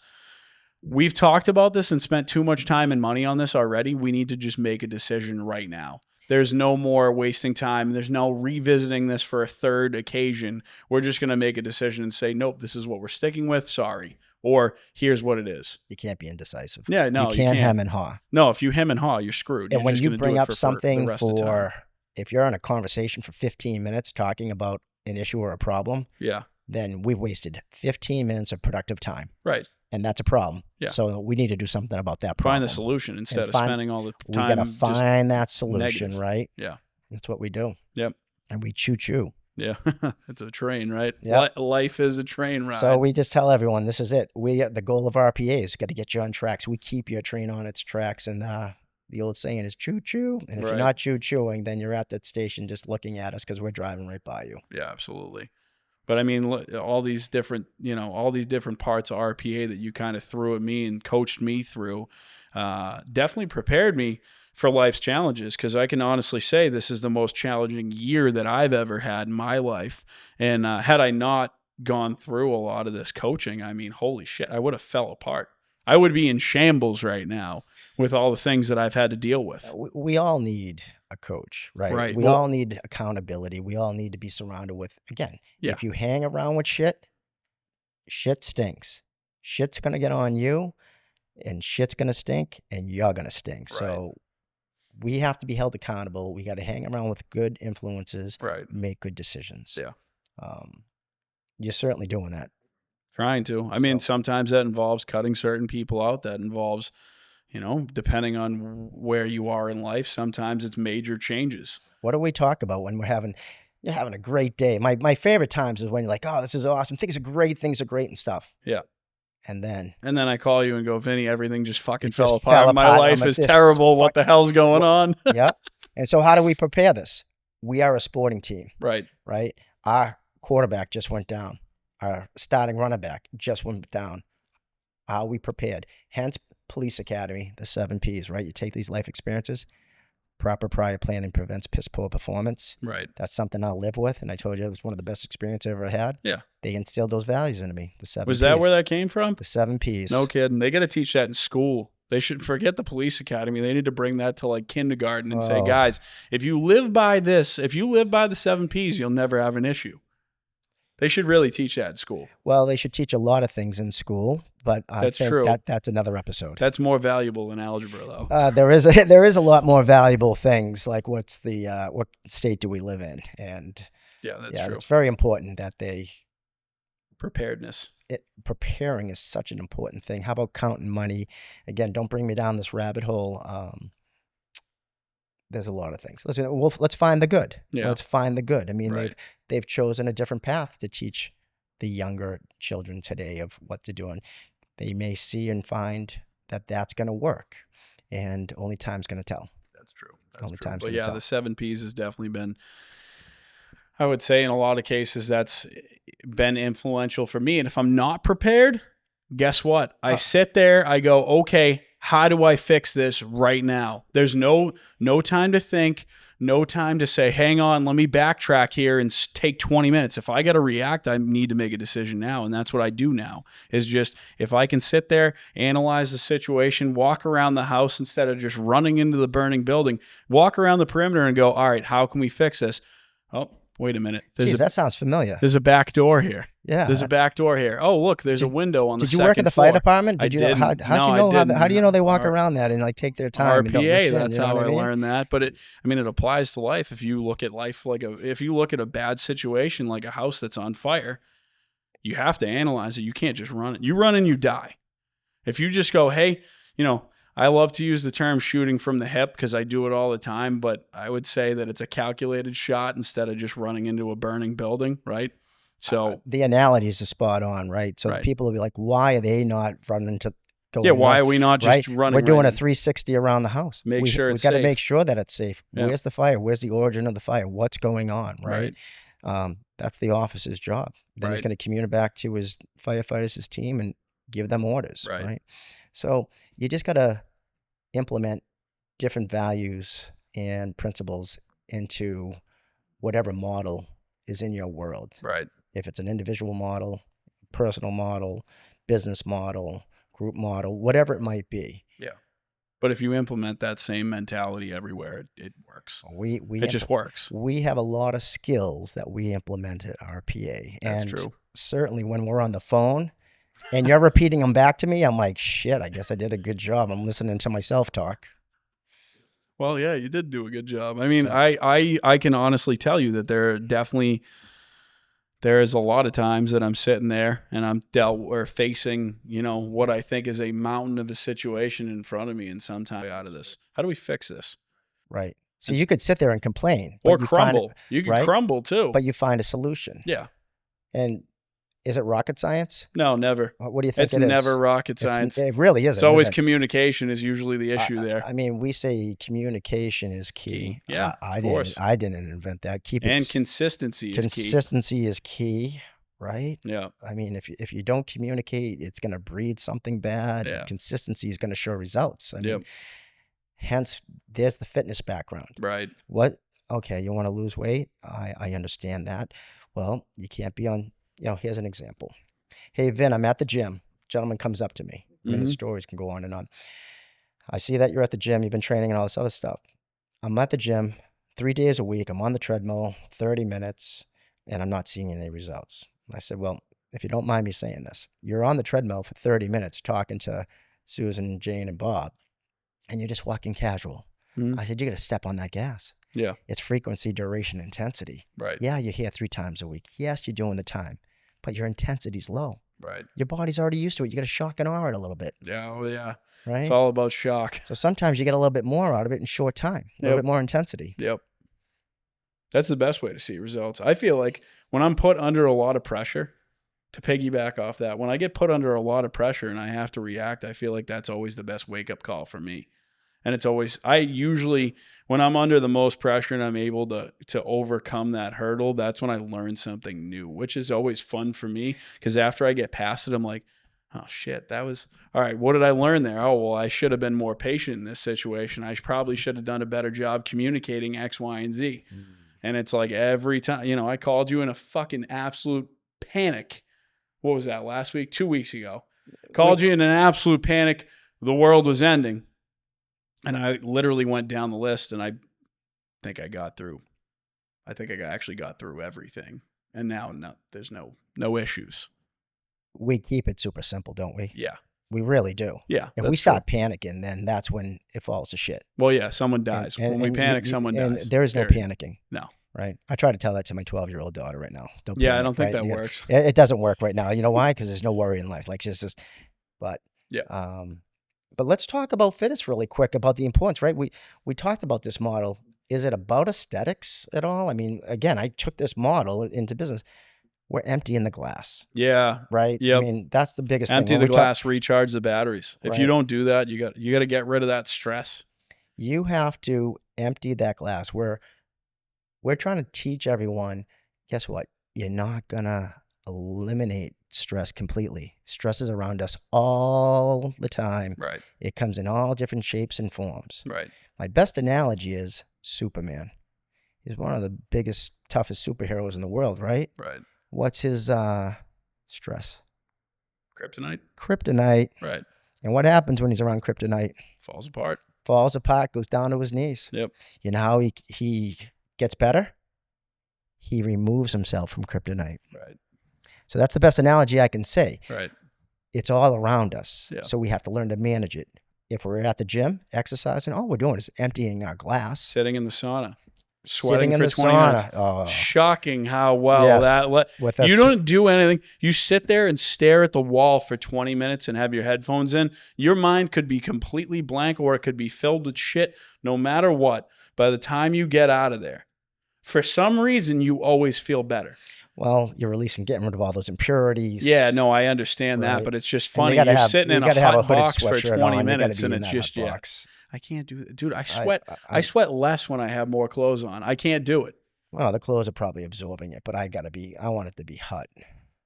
we've talked about this and spent too much time and money on this already. We need to just make a decision right now. There's no more wasting time. There's no revisiting this for a third occasion. We're just going to make a decision and say, nope, this is what we're sticking with. Sorry. Or here's what it is. You can't be indecisive. Yeah, no, you can't hem and haw. No, if you hem and haw, you're screwed. And you're when you bring up something for if you're in a conversation for 15 minutes talking about an issue or a problem, then we've wasted 15 minutes of productive time. Right. And that's a problem. Yeah. So we need to do something about that problem. Find the solution instead of spending all the time. We got to find that solution, negative. right? Yeah. That's what we do. Yep. And we choo-choo. Yeah. It's a train, right? Yep. Life is a train ride. So we just tell everyone, this is it. The goal of RPA is got to get you on tracks. We keep your train on its tracks. And the old saying is choo-choo. And if you're not choo-chooing, then you're at that station just looking at us because we're driving right by you. Yeah, absolutely. But I mean, all these different parts of RPA that you kind of threw at me and coached me through definitely prepared me for life's challenges, because I can honestly say this is the most challenging year that I've ever had in my life. And had I not gone through a lot of this coaching, I mean, holy shit, I would have fell apart. I would be in shambles right now with all the things that I've had to deal with. We all need a coach, right? Right. We all need accountability. We all need to be surrounded with, again, if you hang around with shit stinks. Shit's going to get on you. and shit's going to stink and you're going to stink. Right. So we have to be held accountable. We got to hang around with good influences, Right. make good decisions. Yeah. You're certainly doing that. Trying to. I mean, sometimes that involves cutting certain people out. That involves, depending on where you are in life, sometimes it's major changes. What do we talk about when you're having a great day? My favorite times is when you're like, oh, this is awesome. Things are great and stuff. Yeah. And then I call you and go, Vinny, everything just fucking fell apart. apart. My life is terrible. What the hell's going on? Yeah. And so how do we prepare this? We are a sporting team. Right. Right. Our quarterback just went down. Our starting running back just went down. Are we prepared? Hence Police Academy, the 7 Ps, right? You take these life experiences. Proper prior planning prevents piss poor performance. Right. That's something I'll live with. And I told you it was one of the best experiences I ever had. Yeah. They instilled those values into me. The 7 Ps. Was that where that came from? The 7 Ps. No kidding. They got to teach that in school. They should forget the police academy. They need to bring that to like kindergarten and say, guys, if you live by this, if you live by the 7 Ps, you'll never have an issue. They should really teach that in school. Well, they should teach a lot of things in school, but I think true. That's another episode. That's more valuable than algebra, though. There is a lot more valuable things, like what state do we live in, and that's true. It's very important that they preparedness. Preparing is such an important thing. How about counting money? Again, don't bring me down this rabbit hole. There's a lot of things. Let's find the good. Yeah. Let's find the good. I mean, Right. they've chosen a different path to teach the younger children today of what to do. And they may see and find that that's going to work. And only time's going to tell. That's true. But yeah, the 7 Ps has definitely been, I would say in a lot of cases, that's been influential for me. And if I'm not prepared, guess what? I sit there, I go, okay, how do I fix this right now? There's no time to think, no time to say, hang on, let me backtrack here and take 20 minutes. If I got to react, I need to make a decision now. And that's what I do now, is just if I can sit there, analyze the situation, walk around the house instead of just running into the burning building, walk around the perimeter and go, all right, how can we fix this? Oh, wait a minute. That sounds familiar. There's a back door here. Yeah. There's a back door here. Oh, look, there's a window on the second floor. Did you work at the fire department? I didn't. How do you know they walk around that and like take their time? RPA, that's how I learned that. But it applies to life. If you look at life if you look at a bad situation like a house that's on fire, you have to analyze it. You can't just run it. You run and you die. If you just go, hey, I love to use the term shooting from the hip because I do it all the time, but I would say that it's a calculated shot instead of just running into a burning building, right? So the analogies are spot on, right? So people will be like, why are they not running to go? Yeah, why are we not just running? We're doing a 360 around the house. Make sure it's safe. We got to make sure that it's safe. Yeah. Where's the fire? Where's the origin of the fire? What's going on, right? That's the officer's job. Then he's going to communicate back to his firefighters, his team, and give them orders, right? So you just got to implement different values and principles into whatever model is in your world. Right. If it's an individual model, personal model, business model, group model, whatever it might be. Yeah. But if you implement that same mentality everywhere, it works. It just works. We have a lot of skills that we implement at RPA. That's true. Certainly when we're on the phone and you're repeating them back to me, I'm like, shit, I guess I did a good job. I'm listening to myself talk. Well, yeah, you did do a good job. I mean, I can honestly tell you that there is a lot of times that I'm sitting there and I'm facing, what I think is a mountain of a situation in front of me, and sometimes out of this. How do we fix this? Right. So you could sit there and complain. Or crumble. You could crumble too. But you find a solution. Yeah. And is it rocket science? No, never. What do you think it is? It's never rocket science. It really isn't. It's always communication is usually the issue there. I mean, we say communication is key. Yeah, I didn't invent that. Consistency is key. Consistency is key, right? Yeah. I mean, if you don't communicate, it's going to breed something bad. Yeah. Consistency is going to show results. I mean, hence, there's the fitness background. Right. Okay, you want to lose weight? I understand that. Well, you can't be on... here's an example. Hey, Vin, I'm at the gym. Gentleman comes up to me. I mean, the stories can go on and on. I see that you're at the gym. You've been training and all this other stuff. I'm at the gym 3 days a week. I'm on the treadmill 30 minutes, and I'm not seeing any results. I said, well, if you don't mind me saying this, you're on the treadmill for 30 minutes talking to Susan, Jane, and Bob, and you're just walking casual. I said, you got to step on that gas. Yeah. It's frequency, duration, intensity. Right. Yeah, you're here 3 times a week. Yes, you're doing the time, but your intensity's low. Right. Your body's already used to it. You got to shock and awe it a little bit. Yeah. Oh, yeah. Right. It's all about shock. So sometimes you get a little bit more out of it in short time, a little bit more intensity. Yep. That's the best way to see results. I feel like when I'm put under a lot of pressure, to piggyback off that, when I get put under a lot of pressure and I have to react, I feel like that's always the best wake-up call for me. And it's always, I usually, when I'm under the most pressure and I'm able to overcome that hurdle, that's when I learn something new, which is always fun for me. Because after I get past it, I'm like, oh shit, that was, all right, what did I learn there? Oh, well, I should have been more patient in this situation. I probably should have done a better job communicating X, Y, and Z. And it's like every time, I called you in a fucking absolute panic. What was that, last week? 2 weeks ago. Called you in an absolute panic. The world was ending. And I literally went down the list, and I think I got through. I think I actually got through everything. And now there's no issues. We keep it super simple, don't we? Yeah. We really do. Yeah. If we start panicking, then that's when it falls to shit. Well, yeah, someone dies. When we panic, someone dies. And there is no panicking. No. Right. I try to tell that to my 12-year-old daughter right now. Don't yeah, panic, I don't think right? that works. It doesn't work right now. You know why? Because there's no worry in life. Like it's just, but yeah. But let's talk about fitness really quick, about the importance, right? We talked about this model. Is it about aesthetics at all? I mean, again, I took this model into business. We're emptying the glass. Yeah. Right. Yep. I mean, that's the biggest thing. Empty the glass, recharge the batteries. If Right. you don't do that, you got to get rid of that stress. You have to empty that glass. We're trying to teach everyone, guess what? You're not going to eliminate stress completely. Stress is around us all the time. Right. It comes in all different shapes and forms. Right. My best analogy is Superman. He's one of the biggest, toughest superheroes in the world, right? Right. What's his stress? Kryptonite. Kryptonite. Right. And what happens when he's around kryptonite? Falls apart. Falls apart, goes down to his knees. Yep. You know how he gets better? He removes himself from kryptonite. Right. So that's the best analogy I can say. Right. It's all around us. Yeah. So we have to learn to manage it. If we're at the gym, exercising, all we're doing is emptying our glass. Sitting in the sauna. Sweating in for the 20 sauna. minutes. Oh. Shocking how well Yes. you don't do anything. You sit there and stare at the wall for 20 minutes and have your headphones in. Your mind could be completely blank, or it could be filled with shit. No matter what, by the time you get out of there, for some reason, you always feel better. Well, you're getting rid of all those impurities. Yeah, no, I understand that, Right. but it's just funny. You're sitting in a hot box for 20 minutes, and it's just, I can't do it. Dude, I sweat. I sweat less when I have more clothes on. I can't do it. Well, the clothes are probably absorbing it, but I want it to be hot.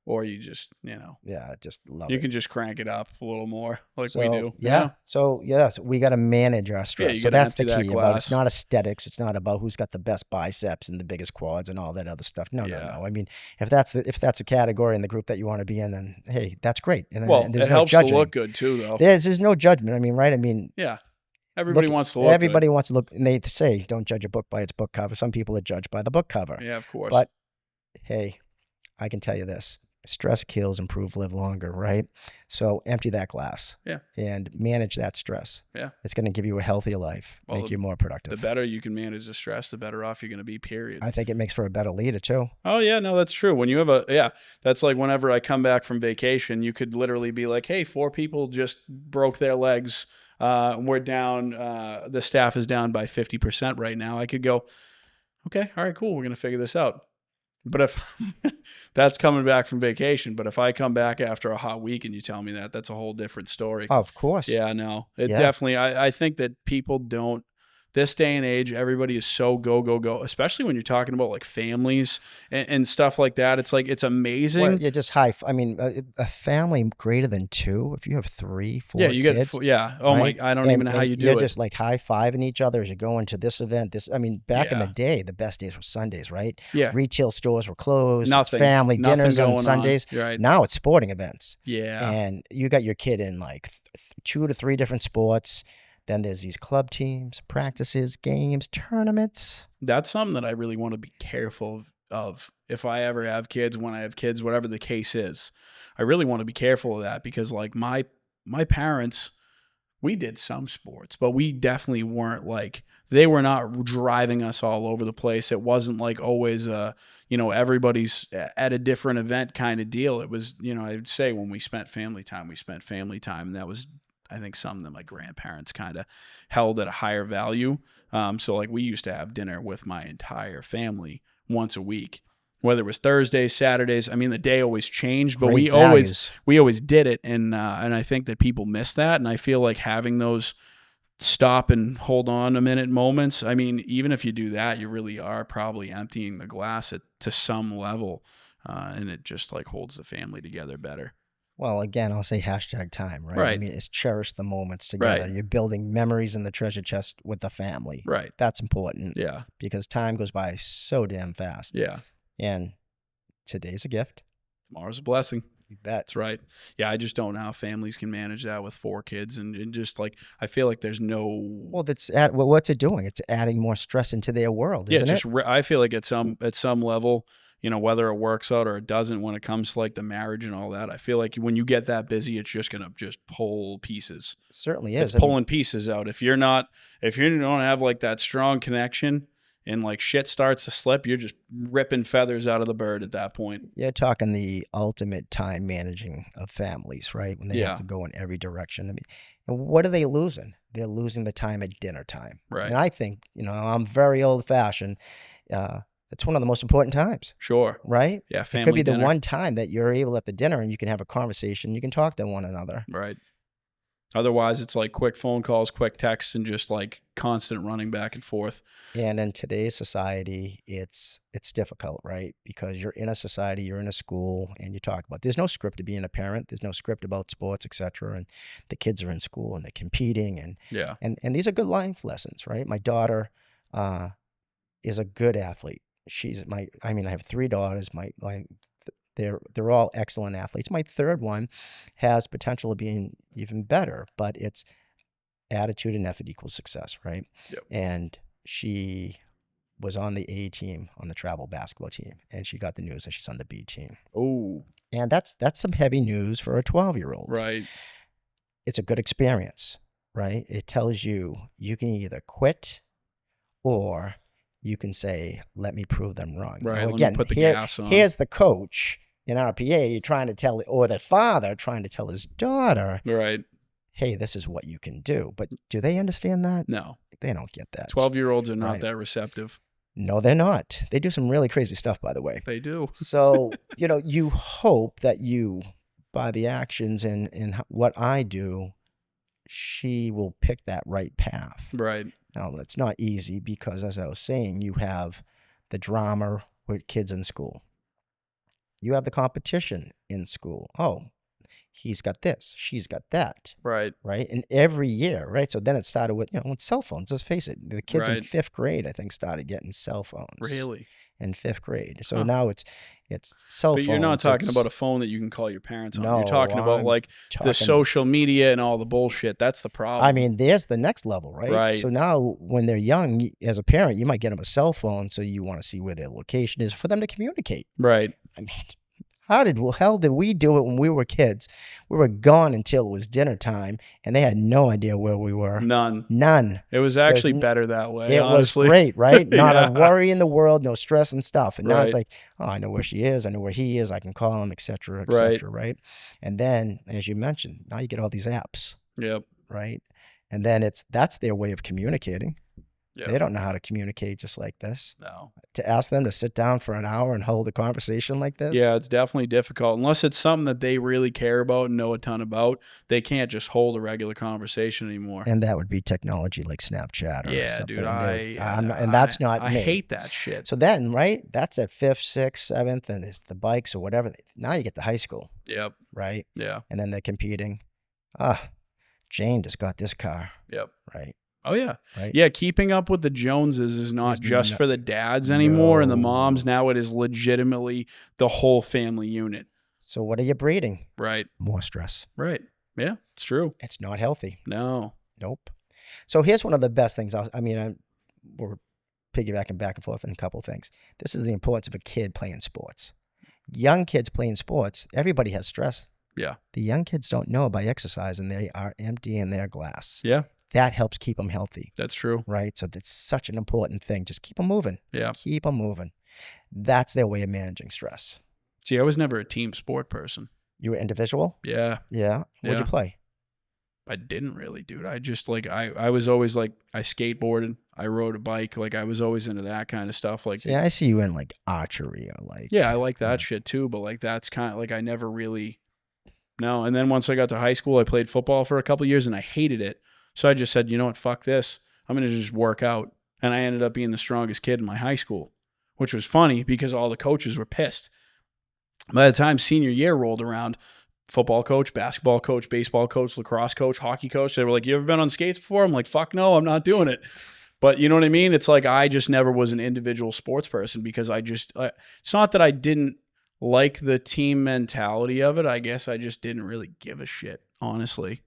Or you just, Yeah, just love you it. can just crank it up a little more like So, we do. Yeah. So, yes, we got to manage our stress. you So gotta that's the empty that key. About glass. it's not aesthetics. It's not about who's got the best biceps and the biggest quads and all that other stuff. No. I mean, if that's a category in the group that you want to be in, then hey, that's great. And Well, there's it no helps judging. to look good too, though. There's no judgment. I mean, right? I mean, Yeah. Everybody wants to look Everybody good. wants to look, and they say, don't judge a book by its book cover. Some people are judged by the book cover. Yeah, of course. But hey, I can tell you this. Stress kills, improve, live longer, right? So empty that glass. Yeah. And manage that stress. Yeah. It's going to give you a healthier life, Well, make you more productive. The better you can manage the stress, the better off you're going to be, period. I think it makes for a better leader too. Oh, yeah, no, that's true. When you have that's like whenever I come back from vacation, you could literally be like, hey, 4 people just broke their legs. We're down, the staff is down by 50% right now. I could go, okay, all right, cool. We're going to figure this out. But if that's coming back from vacation, but if I come back after a hot week and you tell me that, that's a whole different story. Oh, of course. Yeah, no, definitely, I think that people don't, this day and age, everybody is so go, go, go, especially when you're talking about like families and stuff like that. It's like, it's amazing. Well, you're just I mean, a family greater than 2, if you have 3, 4 yeah, you kids, get, yeah. Oh right? my, I don't even know how you do it. You're just like high-fiving each other as you're going to this event. I mean, back in the day, the best days were Sundays, right? Yeah. Retail stores were closed. Nothing. Family dinners on going Sundays. Right. Now it's sporting events. Yeah. And you got your kid in like 2 to 3 different sports. Then there's these club teams, practices, games, tournaments. That's something that I really want to be careful of. If I ever have kids, when I have kids, whatever the case is, I really want to be careful of that, because like my parents, We did some sports, but we definitely weren't like, they were not driving us all over the place. It wasn't like always, everybody's at a different event kind of deal. It was, I would say when we spent family time. And that was, I think, something that my grandparents kind of held at a higher value. So like we used to have dinner with my entire family once a week, whether it was Thursdays, Saturdays. I mean, the day always changed, but we always did it. And I think that people miss that. And I feel like having those stop and hold on a minute moments. I mean, even if you do that, you really are probably emptying the glass to some level. And it just like holds the family together better. Well, again, I'll say #time, right? Right. I mean, it's cherish the moments together. Right. You're building memories in the treasure chest with the family. Right. That's important. Yeah. Because time goes by so damn fast. Yeah. And today's a gift. Tomorrow's a blessing. You bet. That's right. Yeah, I just don't know how families can manage that with 4 kids, and just like I feel like there's no. Well, what's it doing? It's adding more stress into their world, isn't it? I feel like at some level, whether it works out or it doesn't, when it comes to like the marriage and all that, I feel like when you get that busy, it's just gonna just pull pieces. It certainly is. It's pulling pieces out. If you don't have like that strong connection, and like shit starts to slip, you're just ripping feathers out of the bird at that point. You're talking the ultimate time managing of families, right? When they have to go in every direction. I mean, and what are they losing? They're losing the time at dinner time. Right. And I think, I'm very old fashioned. It's one of the most important times. Sure. Right? Yeah. Family It could be dinner. the one time that you're able at the dinner and you can have a conversation. You can talk to one another. Right. Otherwise, it's like quick phone calls, quick texts, and just like constant running back and forth. And in today's society, it's difficult, right? Because you're in a society, you're in a school, and you talk about, there's no script to being a parent. There's no script about sports, etc. And the kids are in school and they're competing, and these are good life lessons, right? My daughter is a good athlete. I have 3 daughters. They're all excellent athletes. My third one has potential of being even better, but it's attitude and effort equals success, right? Yep. And she was on the A team, on the travel basketball team, and she got the news that she's on the B team. Oh. And that's some heavy news for a 12-year-old. Right. It's a good experience, right? It tells you can either quit or you can say, let me prove them wrong. Right. Now, again, put the gas on. Here's the coach in RPA trying to tell, or the father trying to tell his daughter, right, hey, this is what you can do. But do they understand that? No. They don't get that. 12-year-olds are not that receptive. No, they're not. They do some really crazy stuff, by the way. They do. So, you hope that by the actions and what I do, she will pick that right path. Right. Now, that's not easy because, as I was saying, you have the drama with kids in school. You have the competition in school. Oh, he's got this, she's got that. Right. Right. And every year, right? So then it started with, with cell phones. Let's face it. The kids in 5th grade, I think, started getting cell phones. Really? In 5th grade. So now it's cell phones. But you're not talking about a phone that you can call your parents on. No, you're talking about the social media and all the bullshit. That's the problem. I mean, there's the next level, right? Right. So now when they're young, as a parent, you might get them a cell phone. So you want to see where their location is for them to communicate. Right. I mean, hell did we do it when we were kids? We were gone until it was dinner time, and they had no idea where we were. None. It was actually better that way. It honestly. was great, right? Not a worry in the world, no stress and stuff. And now it's Right. like, oh, I know where she is, I know where he is, I can call him, et cetera, right? And then, as you mentioned, now you get all these apps. Yep. Right? And then that's their way of communicating. Yep. They don't know how to communicate just like this. No. To ask them to sit down for an hour and hold a conversation like this. Yeah, it's definitely difficult. Unless it's something that they really care about and know a ton about, they can't just hold a regular conversation anymore. And that would be technology like Snapchat or something. Dude, and that's not me. I hate that shit. So then, right, that's at 5th, 6th, 7th, and it's the bikes or whatever. Now you get to high school. Yep. Right? Yeah. And then they're competing. Jane just got this car. Yep. Right. Oh, yeah. Right. Yeah, keeping up with the Joneses is not just for the dads anymore and the moms. Now it is legitimately the whole family unit. So what are you breeding? Right. More stress. Right. Yeah, it's true. It's not healthy. No. Nope. So here's one of the best things. We're piggybacking back and forth on a couple of things. This is the importance of a kid playing sports. Young kids playing sports, everybody has stress. Yeah. The young kids don't know by exercise, and they are emptying their glass. Yeah. That helps keep them healthy. That's true. Right? So that's such an important thing. Just keep them moving. Yeah. Keep them moving. That's their way of managing stress. See, I was never a team sport person. You were individual? Yeah. Yeah. What'd you play? I didn't really, dude. I just like, I was always like, I skateboarded, I rode a bike. Like I was always into that kind of stuff. Like, see, I see you in like archery or like. Yeah, I like that shit too. But like, that's kind of like, I never really, no. And then once I got to high school, I played football for a couple of years and I hated it. So I just said, you know what, fuck this. I'm going to just work out. And I ended up being the strongest kid in my high school, which was funny because all the coaches were pissed. By the time senior year rolled around, football coach, basketball coach, baseball coach, lacrosse coach, hockey coach, they were like, you ever been on skates before? I'm like, fuck no, I'm not doing it. But you know what I mean? It's like I just never was an individual sports person because it's not that I didn't like the team mentality of it. I guess I just didn't really give a shit, honestly.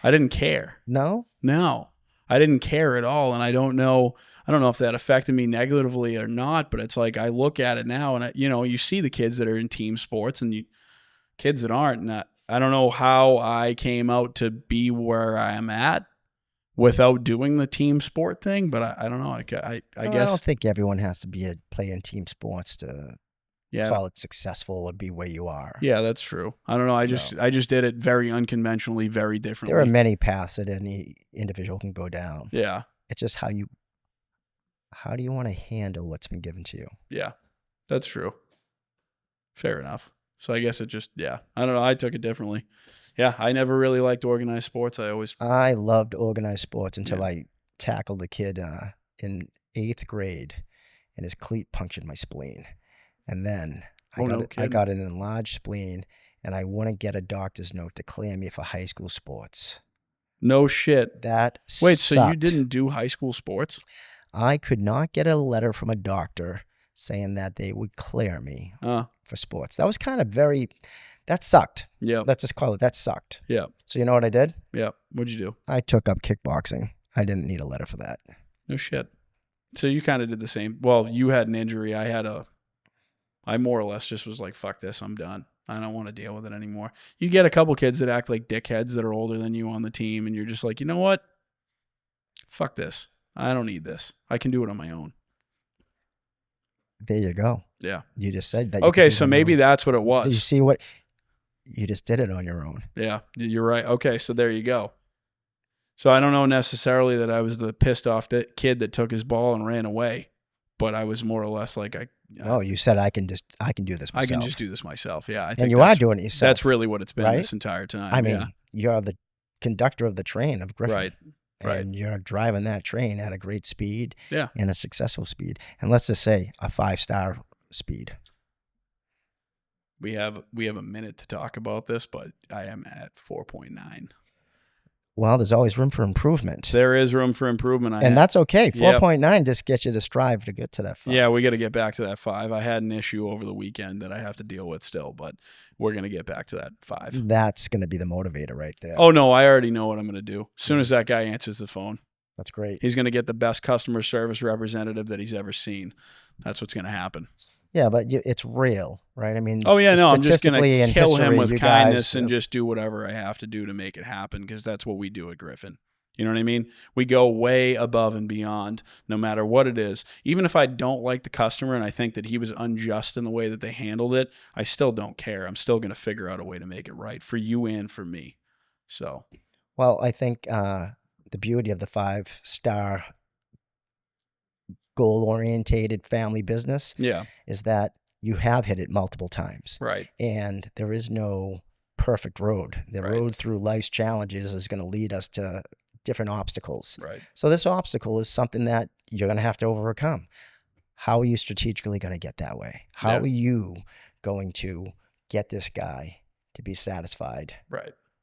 I didn't care. No? No. I didn't care at all. And I don't know if that affected me negatively or not, but it's like I look at it now and you see the kids that are in team sports and kids that aren't. And I don't know how I came out to be where I am at without doing the team sport thing, but I don't know. I guess I don't think everyone has to be playing team sports to call it successful or be where you are. Yeah, that's true. I don't know. I just did it very unconventionally, very differently. There are many paths that any individual can go down. Yeah. It's just how do you want to handle what's been given to you? Yeah, that's true. Fair enough. So I guess it just, I don't know. I took it differently. Yeah, I never really liked organized sports. I loved organized sports until I tackled a kid in 8th grade and his cleat punctured my spleen. And then I got an enlarged spleen and I wouldn't get a doctor's note to clear me for high school sports. No shit. That Wait, sucked. So you didn't do high school sports? I could not get a letter from a doctor saying that they would clear me for sports. That was kind of that sucked. Yeah. Let's just call it, that sucked. Yeah. So you know what I did? Yeah. What'd you do? I took up kickboxing. I didn't need a letter for that. No shit. So you kind of did the same. Well, you had an injury. I more or less just was like, fuck this, I'm done. I don't want to deal with it anymore. You get a couple kids that act like dickheads that are older than you on the team, and you're just like, you know what? Fuck this. I don't need this. I can do it on my own. There you go. Yeah. You just said that. Okay, so maybe that's what it was. Did you see what? You just did it on your own. Yeah, you're right. Okay, so there you go. So I don't know necessarily that I was the pissed off kid that took his ball and ran away, but I was more or less like you said I can do this myself. I can just do this myself. Yeah, I think and you are doing it yourself. That's really what it's been this entire time. I mean, you're the conductor of the train of Griffin. Right. And you're driving that train at a great speed and a successful speed. And let's just say a 5-star speed. We have a minute to talk about this, but I am at 4.9. Well, there's always room for improvement. There is room for improvement. And that's okay. 4.9 just gets you to strive to get to that 5. Yeah, we got to get back to that 5. I had an issue over the weekend that I have to deal with still, but we're going to get back to that 5. That's going to be the motivator right there. Oh, no, I already know what I'm going to do. As soon as that guy answers the phone. That's great. He's going to get the best customer service representative that he's ever seen. That's what's going to happen. Yeah, but it's real, right? I mean, I'm just going to kill him with kindness guys, and just do whatever I have to do to make it happen because that's what we do at Griffin. You know what I mean? We go way above and beyond no matter what it is. Even if I don't like the customer and I think that he was unjust in the way that they handled it, I still don't care. I'm still going to figure out a way to make it right for you and for me. So, well, I think the beauty of the 5-star goal-orientated family business is that you have hit it multiple times. Right. And there is no perfect road. The road through life's challenges is going to lead us to different obstacles. Right. So this obstacle is something that you're going to have to overcome. How are you strategically going to get that way? How are you going to get this guy to be satisfied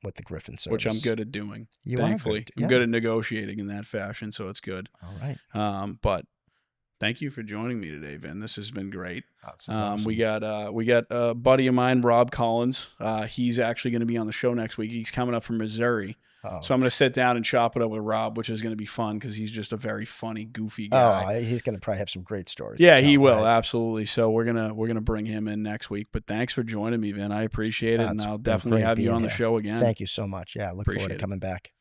with the Griffin service? Which I'm good at doing, thankfully. I'm good at negotiating in that fashion, so it's good. All right. But thank you for joining me today, Vin. This has been great. Awesome. We got a buddy of mine, Rob Collins. He's actually going to be on the show next week. He's coming up from Missouri. Oh, So I'm going to sit down and chop it up with Rob, which is going to be fun because he's just a very funny, goofy guy. Oh, he's going to probably have some great stories. Yeah, to tell, he will. right? Absolutely. So we're gonna bring him in next week. But thanks for joining me, Vin. I appreciate it, and It's I'll been definitely great have you being on the here. show again. Thank you so much. Yeah, I look forward Appreciate to it. coming back.